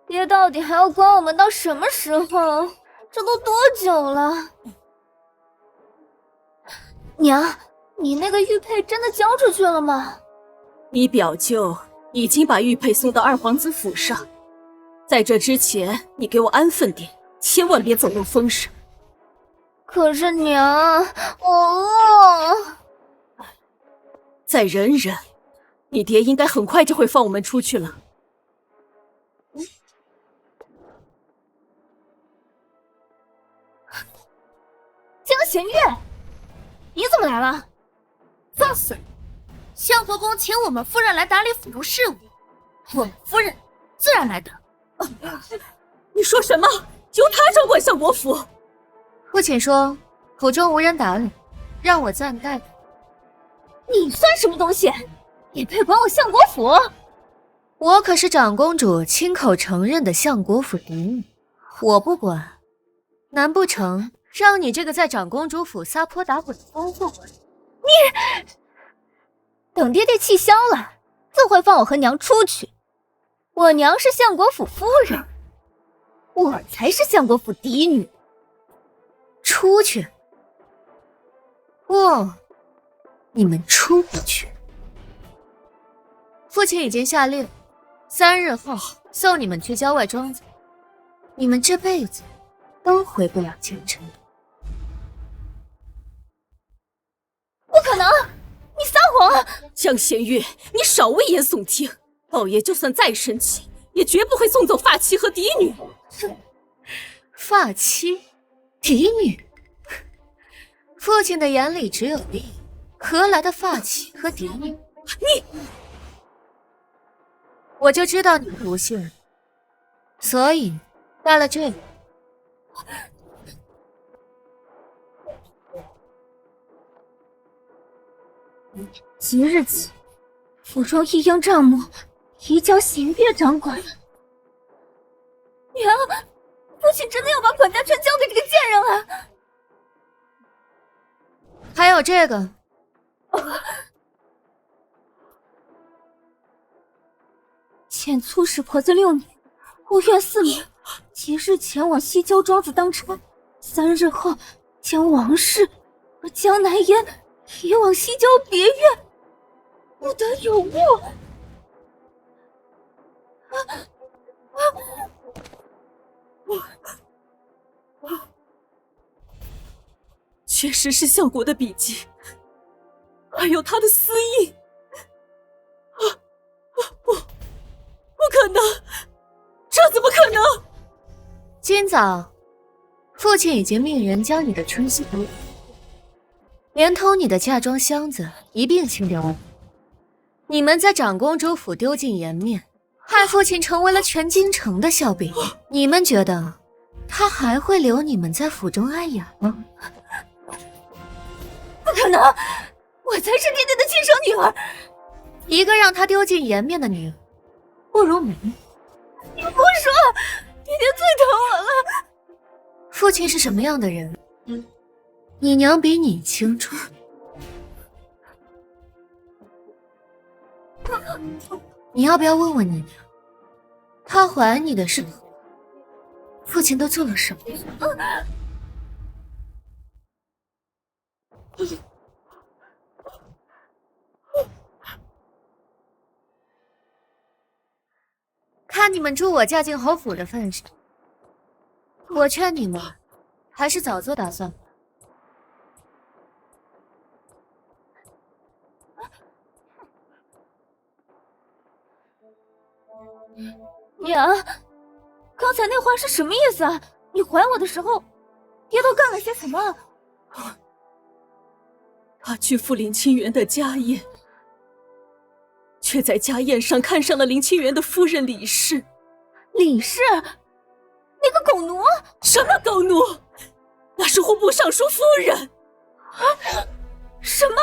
爹到底还要管我们到什么时候？这都多久了？娘，你那个玉佩真的交出去了吗？你表舅已经把玉佩送到二皇子府上，在这之前，你给我安分点，千万别走漏风声。可是娘，我饿。再忍忍，你爹应该很快就会放我们出去了。江弦月，你怎么来了？放肆！相国公请我们夫人来打理府中事务，我们夫人自然来的。你说什么？由他掌管相国府？父亲说府中无人打理，让我暂代。你算什么东西？也配管我相国府？我可是长公主亲口承认的相国府嫡女，我不管，难不成让你这个在长公主府撒泼打滚的疯妇管？你等爹爹气消了，自会放我和娘出去。我娘是相国府夫人，我才是相国府嫡女。出去？不，你们出不去。父亲已经下令，3日后送你们去郊外庄子，你们这辈子都回不了京城。不可能！你撒谎！江弦月，你少危言耸听！老爷就算再生气，也绝不会送走发妻和嫡女。发妻、嫡女，父亲的眼里只有利，何来的发妻和嫡女？你，我就知道你不信，所以带了这个。即日起，府中一应账目移交弦月掌管。娘，父亲真的要把管家全交给这个贱人了？还有这个，遣粗使婆子6年，无怨4名，即日前往西郊庄子当差，3日后将王氏和江南烟移往西郊别院，不得有误。确实是相国的笔迹，还有他的私印。不可能，这怎么可能？今早，父亲已经命人将你的春熙服，连同你的嫁妆箱子一并清掉了。你们在长公主府丢尽颜面，害父亲成为了全京城的笑柄。你们觉得他还会留你们在府中碍眼吗？不可能！我才是爹爹的亲生女儿。一个让他丢尽颜面的女儿，不如没。你不说，爹爹最疼我了。父亲是什么样的人，你娘比你清楚。你要不要问问你娘，她怀你的时候，父亲都做了什么？看你们助我嫁进侯府的份上，我劝你们还是早做打算吧。娘，刚才那话是什么意思啊？你怀我的时候，爹都干了些什么？他去赴林清源的家宴，却在家宴上看上了林清源的夫人李氏。李氏，那个狗奴！什么狗奴？那是户部尚书夫人。什么？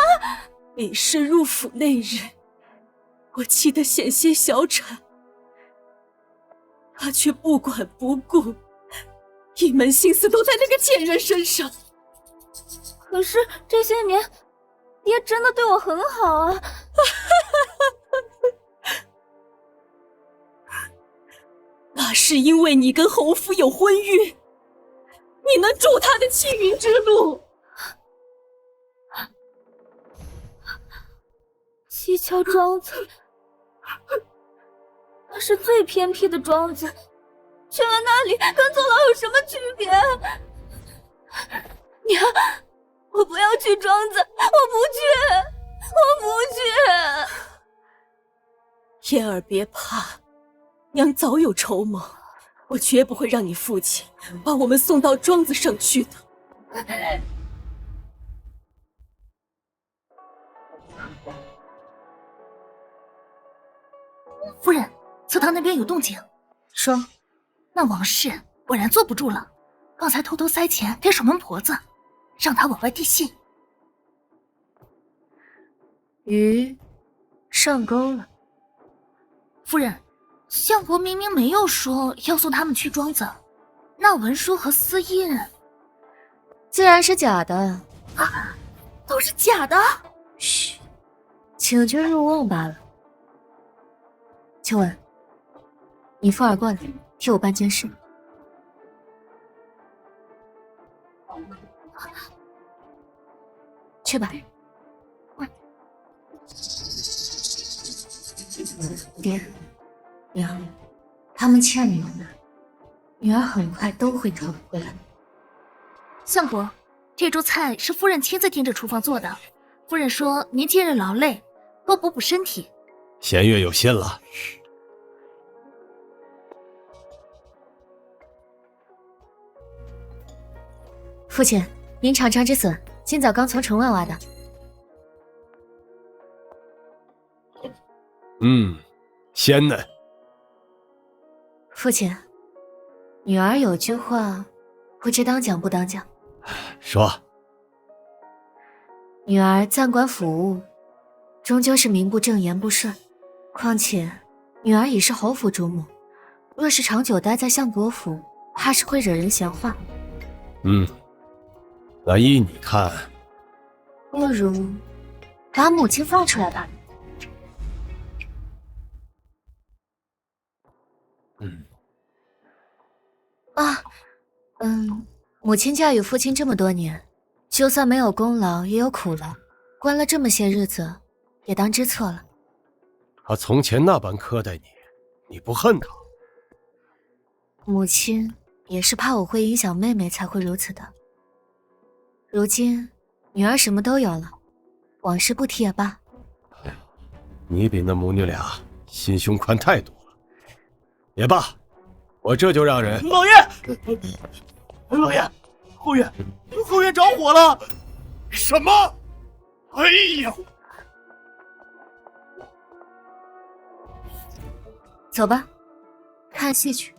李氏入府那日，我气得险些小产，他却不管不顾，一门心思都在那个贱人身上。可是这些年，爹真的对我很好啊。那是因为你跟侯府有婚约，你能助他的青云之路。七桥庄子，那是最偏僻的庄子，去了那里跟坐牢有什么区别？娘，我不要去庄子，我不去。燕儿别怕，娘早有筹谋，我绝不会让你父亲把我们送到庄子上去的。夫人，祠堂那边有动静。说，那王氏果然坐不住了，刚才偷偷塞钱给守门婆子，让她往外递信。鱼上钩了。夫人，相国明明没有说要送他们去庄子，那文书和私印自然是假的啊，都是假的。嘘，请君入瓮罢了。秋文，你扶儿过来，替我办件事。去吧。爹，娘，他们欠你们的，女儿很快都会讨回来。相国，这桌菜是夫人亲自盯着厨房做的。夫人说您今日劳累，多补补身体。弦月有心了。父亲，您尝尝这笋，今早刚从城外挖的。鲜嫩。父亲，女儿有句话，不知当讲不当讲。说。女儿暂管府务，终究是名不正言不顺。况且，女儿已是侯府主母，若是长久待在相国府，怕是会惹人闲话。那依你看，不如把母亲放出来吧。母亲嫁与父亲这么多年，就算没有功劳也有苦劳，关了这么些日子，也当知错了。他从前那般苛待你，你不恨他？母亲也是怕我会影响妹妹才会如此的。如今女儿什么都有了，往事不提也罢。你比那母女俩心胸宽太多了。也罢，我这就让人。老爷，老爷，后院着火了！什么？哎呀！走吧，看戏去。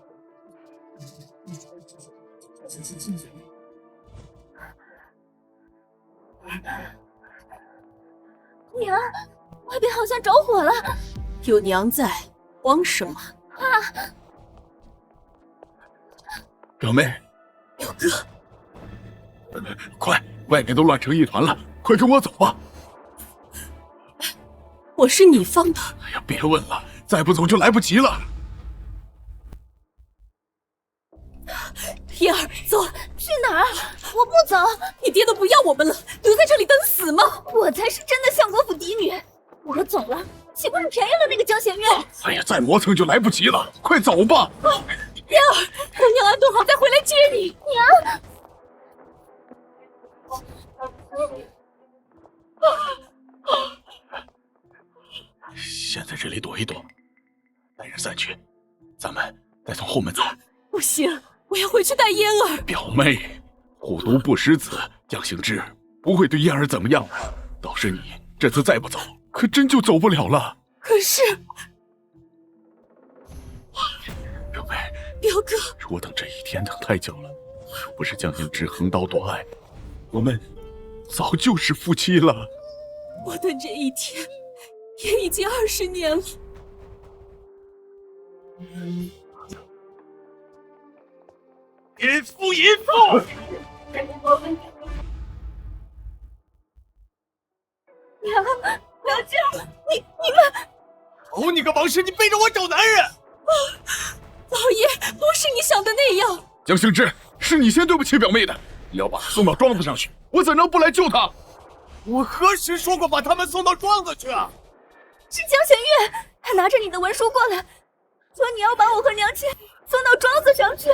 娘，外边好像着火了。有娘在，慌什么？表妹，表哥，快，外面都乱成一团了，快跟我走吧。我是你放的。哎呀，别问了，再不走就来不及了。燕儿，走，去哪儿？我不走，你爹都不要我们了，留在这里等死吗？我才是真的相国府嫡女，我走了，岂不是便宜了那个江弦月？哎呀，再磨蹭就来不及了，快走吧。燕儿，等娘安顿好再回来接你。娘。先在这里躲一躲，待人散去，咱们再从后门走。不行，我要回去带嫣儿。表妹，虎毒不食子，江行之不会对嫣儿怎么样的。倒是你这次再不走，可真就走不了了。可是，表妹，表哥，我等这一天等太久了。若不是江行之横刀夺爱，我们早就是夫妻了。我等这一天也已经20年了。淫妇，淫妇！娘舅，你们！哦，你个王氏，你背着我找男人！老爷，不是你想的那样。江行之，是你先对不起表妹的，你要把她送到庄子上去，我怎能不来救她？我何时说过把他们送到庄子去啊？是江弦月，他拿着你的文书过来，说你要把我和娘亲送到庄子上去。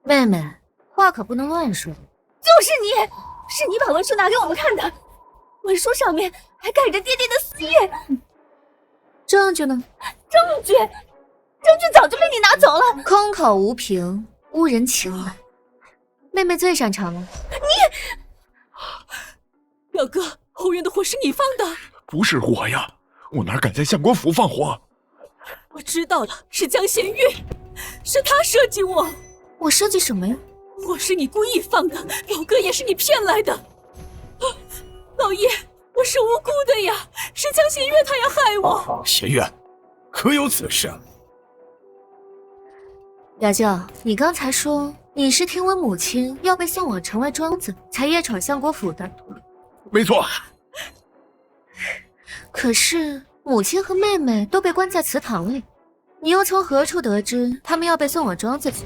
妹妹，话可不能乱说。就是你，是你把文书拿给我们看的，文书上面还盖着爹爹的死印。证据呢？证据早就被你拿走了。空口无凭，污人情来。妹妹最擅长了。你，表哥，后院的火是你放的？不是我呀，我哪敢在相国府放火？我知道了，是江弦月，是他设计我。我设计什么呀？我是你故意放的，表哥也是你骗来的。老爷，我是无辜的呀，是江弦月他要害我。弦月，可有此事？表舅，你刚才说你是听闻母亲要被送往城外庄子，才夜闯相国府的。没错。可是母亲和妹妹都被关在祠堂里，你又从何处得知他们要被送往庄子去？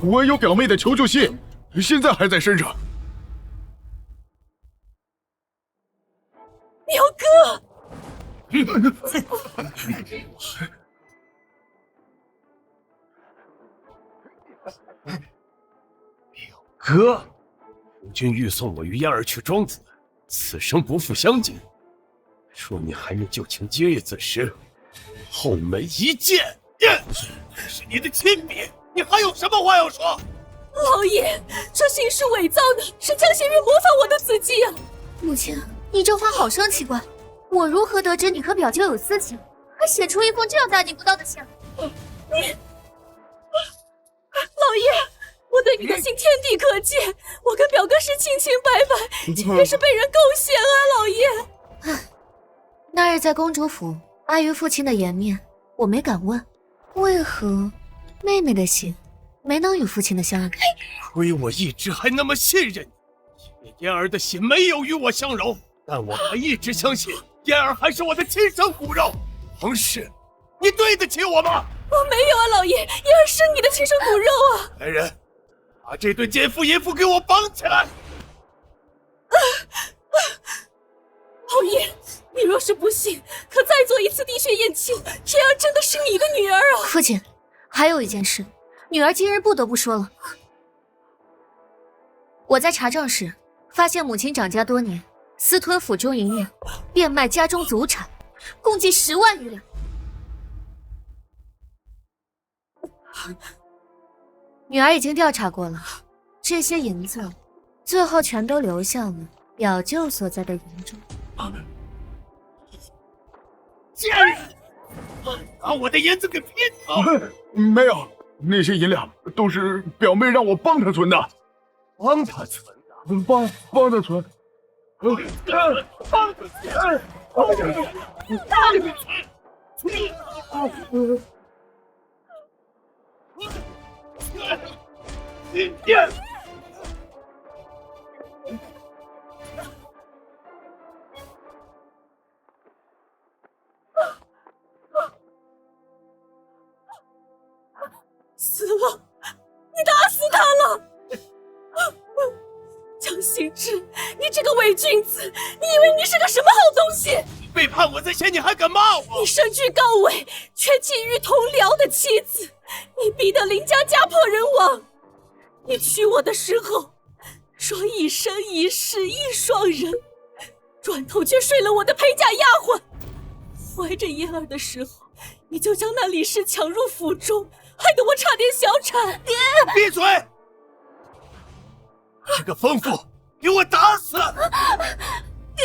我有表妹的求救信，现在还在身上。表哥，表哥，夫君欲送我与嫣儿去庄子，此生不复相见。若你还念旧情今日此时，后门一见，是你的亲笔，你还有什么话要说？老爷，这信是伪造的，是江弦月模仿我的字迹啊！母亲，你这话好生奇怪，我如何得知你和表舅有私情，还写出一封这样大逆不道的信？老爷，我对你的信天地可见，我跟表哥是清清白白，今天是被人构陷啊！老爷，那日在公主府，碍于父亲的颜面，我没敢问，为何妹妹的信没能与父亲的相认？亏我一直还那么信任你，因为嫣儿的心没有与我相容，但我还一直相信嫣儿还是我的亲生骨肉。王氏，你对得起我吗？我没有啊，老爷，嫣儿是你的亲生骨肉啊！来人，把这对奸夫淫妇给我绑起来！老爷，你若是不信，可再做一次滴血验亲，嫣儿真的是你的女儿啊！父亲，还有一件事，女儿今日不得不说了。我在查账时发现母亲掌家多年，私吞府中银两，变卖家中祖产，共计10万余两。女儿已经调查过了，这些银子最后全都流向了表舅所在的营中。贱人，把我的银子给骗走！没有，那些银两都是表妹让我帮她存的。帮她存的？帮她存？帮她存？死了！你打死他了！江心之，你这个伪君子，你以为你是个什么好东西？背叛我在前，你还敢骂我？你身居高位，却觊觎同僚的妻子，你逼得林家家破人亡。你娶我的时候说一生一世一双人，转头却睡了我的陪嫁丫鬟。怀着嫣儿的时候，你就将那李氏抢入府中，害得我差点小产。爹，闭嘴！这个疯妇，给我打死！爹，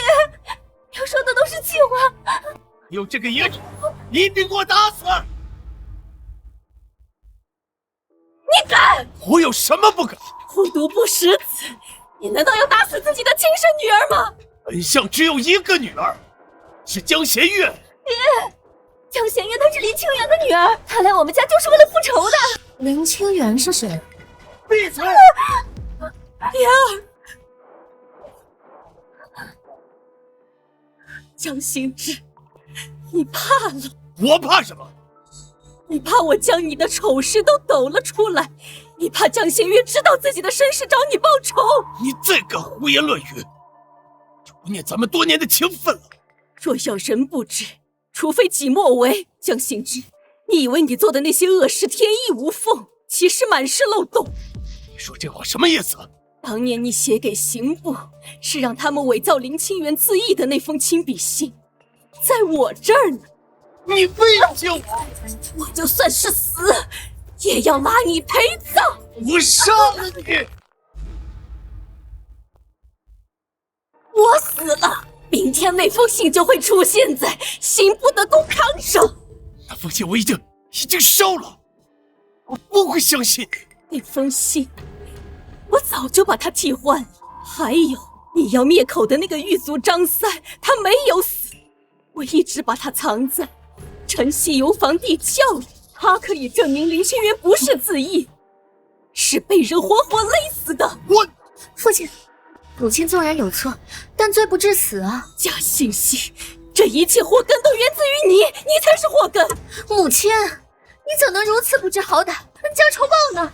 你说的都是气话。有这个野种，一定给我打死！你敢？我有什么不敢？虎毒不食子，你难道要打死自己的亲生女儿吗？本相只有一个女儿，是江弦月。爹，江弦月她是林清源的女儿，她来我们家就是为了复仇的。林清源是谁？闭嘴！嫣儿，江心之，你怕了？我怕什么？你怕我将你的丑事都抖了出来，你怕江弦月知道自己的身世找你报仇。你这个胡言乱语，就不念咱们多年的情分了。若要人不知，除非己莫为。江心之，你以为你做的那些恶事天衣无缝，其实满是漏洞。你说这话什么意思？当年你写给刑部，是让他们伪造林清源自缢的那封亲笔信，在我这儿呢。你非要救我，我就算是死，也要拉你陪葬。我杀了你！我死了，明天那封信就会出现在刑部的公堂上。那封信我已经烧了，我不会相信你。那封信我早就把它替换了。还有你要灭口的那个狱卒张三，他没有死，我一直把他藏在晨曦游房地窖里，他可以证明林清源不是自缢，是被人活活勒死的。父亲，母亲纵然有错，但罪不至死啊！假惺惺，这一切祸根都源自于你，你才是祸根。母亲，你怎能如此不知好歹，恩将仇报呢？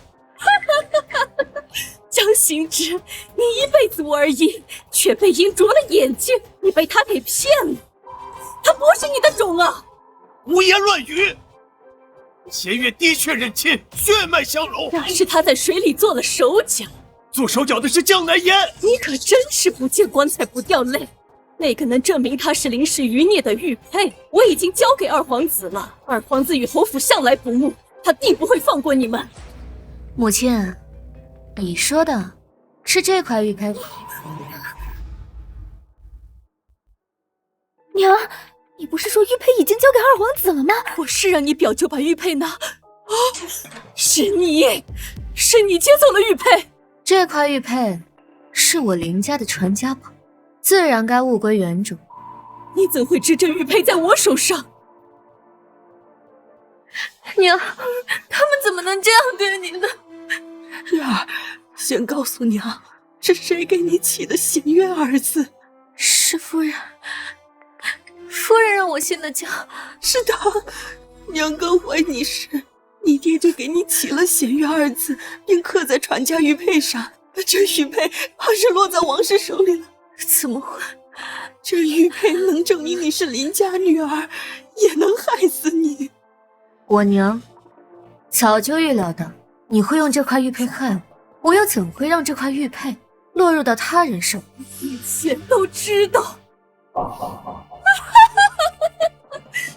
江心之，你一辈子玩阴，却被阴啄了眼睛，你被他给骗了，他不是你的种啊！胡言乱语！弦月的确认亲，血脉相融。那是他在水里做了手脚，做手脚的是江南烟。你可真是不见棺材不掉泪。那个能证明他是林氏余孽的玉佩，我已经交给二皇子了。二皇子与侯府向来不睦，他定不会放过你们。母亲，你说的是这块玉佩？娘，你不是说玉佩已经交给二皇子了吗？我是让你表舅把玉佩拿。是你接走了玉佩。这块玉佩是我林家的传家宝，自然该物归原主。你怎会知这玉佩在我手上？娘，他们怎么能这样对你呢？月儿，先告诉娘，是谁给你起的弦月二字？是夫人，夫人让我信的教。是的，娘刚怀你时，你爹就给你起了弦月二字，并刻在传家玉佩上。这玉佩怕是落在王氏手里了。怎么会？这玉佩能证明你是林家女儿，也能害死你。我娘早就预料到你会用这块玉佩害我，我又怎会让这块玉佩落入到他人手里？一切都知道。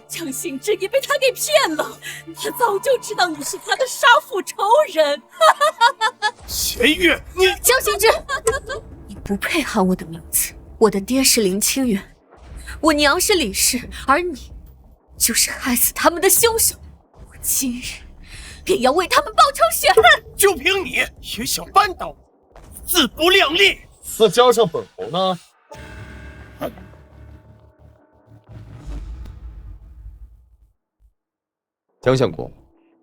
江心之也被他给骗了，他早就知道你是他的杀父仇人。弦月，你江心之，你不配喊我的名字。我的爹是林清源，我娘是李氏，而你就是害死他们的凶手。我今日便要为他们报仇雪恨。就凭你也想扳倒我，自不量力！再加上本侯呢？江相国，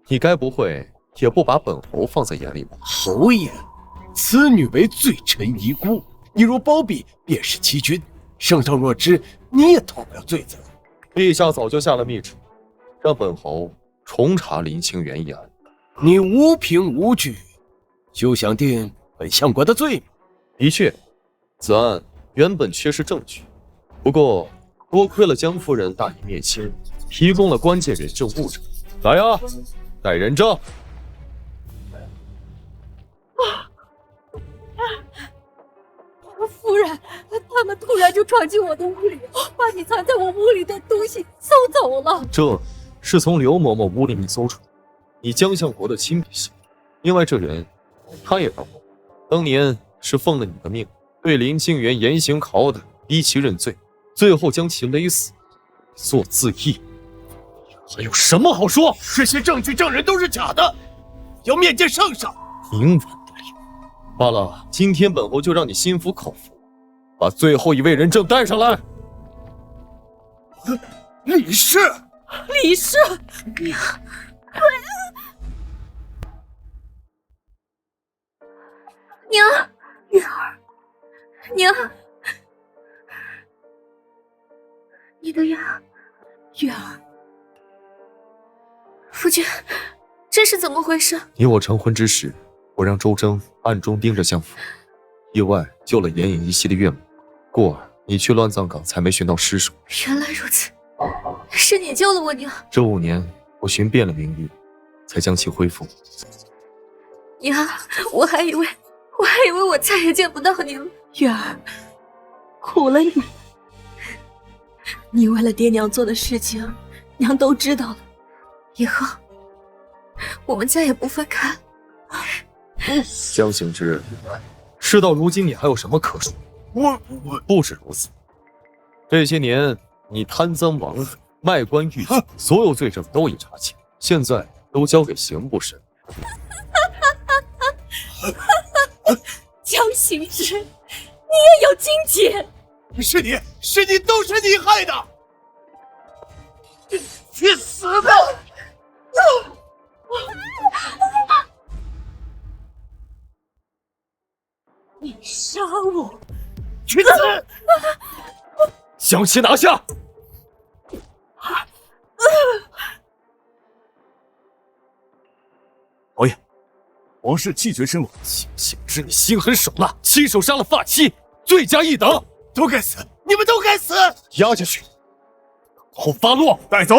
你该不会也不把本侯放在眼里吧？侯爷，此女为罪臣遗孤，你若包庇，便是欺君。圣上若知，你也脱不了罪责。陛下早就下了密旨，让本侯重查林清源一案。你无凭无据，就想定本相国的罪名？的确，此案原本缺失证据，不过多亏了江夫人大义灭亲，提供了关键人证物证。来啊，带人证。夫人，他们突然就闯进我的屋里，把你藏在我屋里的东西搜走了。这是从刘嬷嬷屋里面搜出你江相国的亲笔信。另外这人，他也当过，当年是奉了你的命，对林清源严刑拷打，逼其认罪，最后将其勒死，做自缢。还有什么好说？这些证据证人都是假的，要面见圣上。明晚得令。罢了，今天本侯就让你心服口服，把最后一位人证带上来。李氏，李氏，娘，月儿，娘，你的牙，月儿，夫君，这是怎么回事？你我成婚之时，我让周征暗中盯着相府，意外救了奄奄一息的岳母，故而你去乱葬岗才没寻到尸首。原来如此，是你救了我娘。这5年，我寻遍了名医，才将其恢复。娘，我还以为我再也见不到你了。月儿，苦了你。你为了爹娘做的事情，娘都知道了。以后我们再也不分开。江行之，事到如今，你还有什么可说？我不止如此。这些年，你贪赃枉法、卖官鬻妓，所有罪证都已查清，现在都交给刑部审。江行之，你也有今天！是你，都是你害的！去死吧！你杀我！去死！将其拿下！侯爷，王氏气绝身亡。江行之，你心狠手辣，亲手杀了发妻，罪加一等，都该死！你们都该死！押下去，后发落，带走。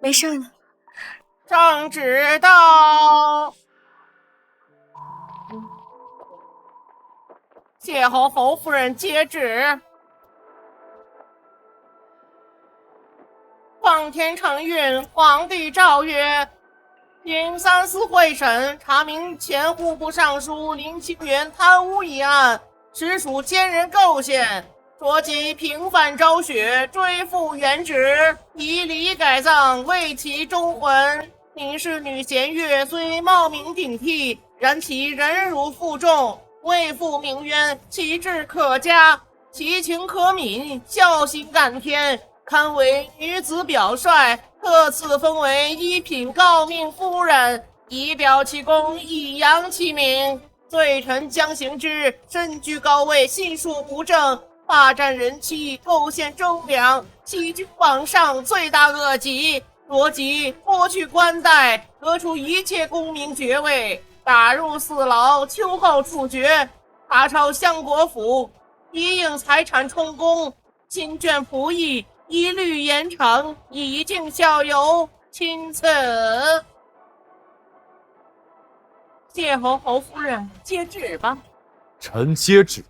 没事了。圣旨到，谢侯夫人接旨。奉天承运，皇帝诏曰：经3司会审，查明前户部尚书林清源贪污一案，实属奸人构陷，着即平反昭雪，追复原职，以礼改葬，为其忠魂。宁氏女弦月虽冒名顶替，然其忍辱负重，为父鸣冤，其志可嘉，其情可悯，孝心感天，堪为女子表率，特赐封为一品诰命夫人，以表其功，以扬其名。罪臣江行之身居高位，信术不正，霸占人妻，构陷忠良，欺君罔上，罪大恶极。着即剥去冠带，革除一切功名爵位，打入4牢，秋后处决。查抄相国府，一应财产充公，亲眷仆役一律严惩，以儆效尤。钦此。谢侯夫人接旨吧。臣接旨。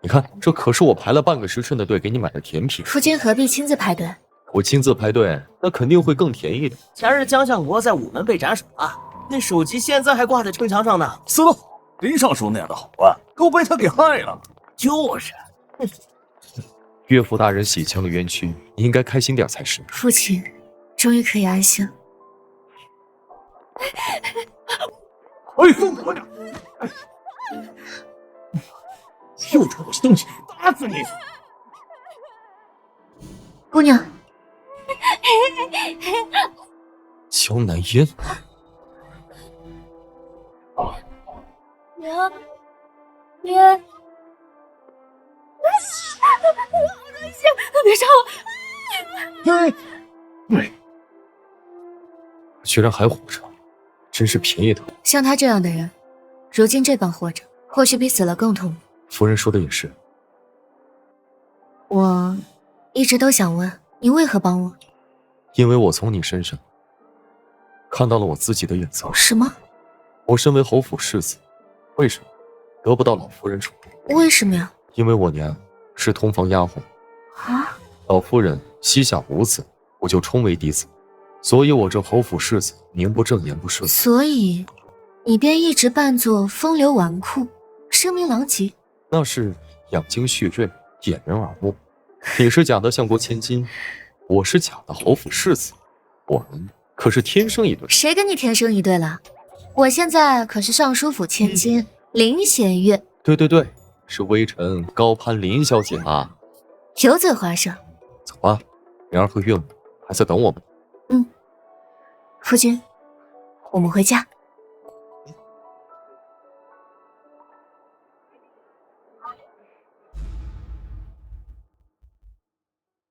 你看，这可是我排了半个时辰的队给你买的甜品。夫君何必亲自排队？我亲自排队，那肯定会更甜一点。前日江相国在午门被斩首了，那首级现在还挂在城墙上呢。死得好，林尚书那样的好官都被他给害了。就是，岳父大人洗清了冤屈，你应该开心点才是。父亲，终于可以安心了。快送我点！又冲我动手，打死你！姑娘，江南烟，娘，娘，别杀我！居然还活着，真是便宜他。像他这样的人，如今这般活着，或许比死了更痛苦。夫人说的也是。我一直都想问，你为何帮我？因为我从你身上看到了我自己的眼色。什么？我身为侯府世子，为什么得不到老夫人宠爱？为什么呀？因为我娘是通房丫鬟，啊！老夫人膝下无子，我就充为嫡子，所以我这侯府世子名不正言不顺。所以你便一直扮作风流纨绔，声名狼藉。那是养精蓄锐，掩人耳目。你是假的相国千金，我是假的侯府世子，我们可是天生一对。谁跟你天生一对了？我现在可是尚书府千金林弦月。对，是微臣高攀林小姐啊。油嘴滑舌。走吧，灵儿和岳母还在等我们。夫君，我们回家。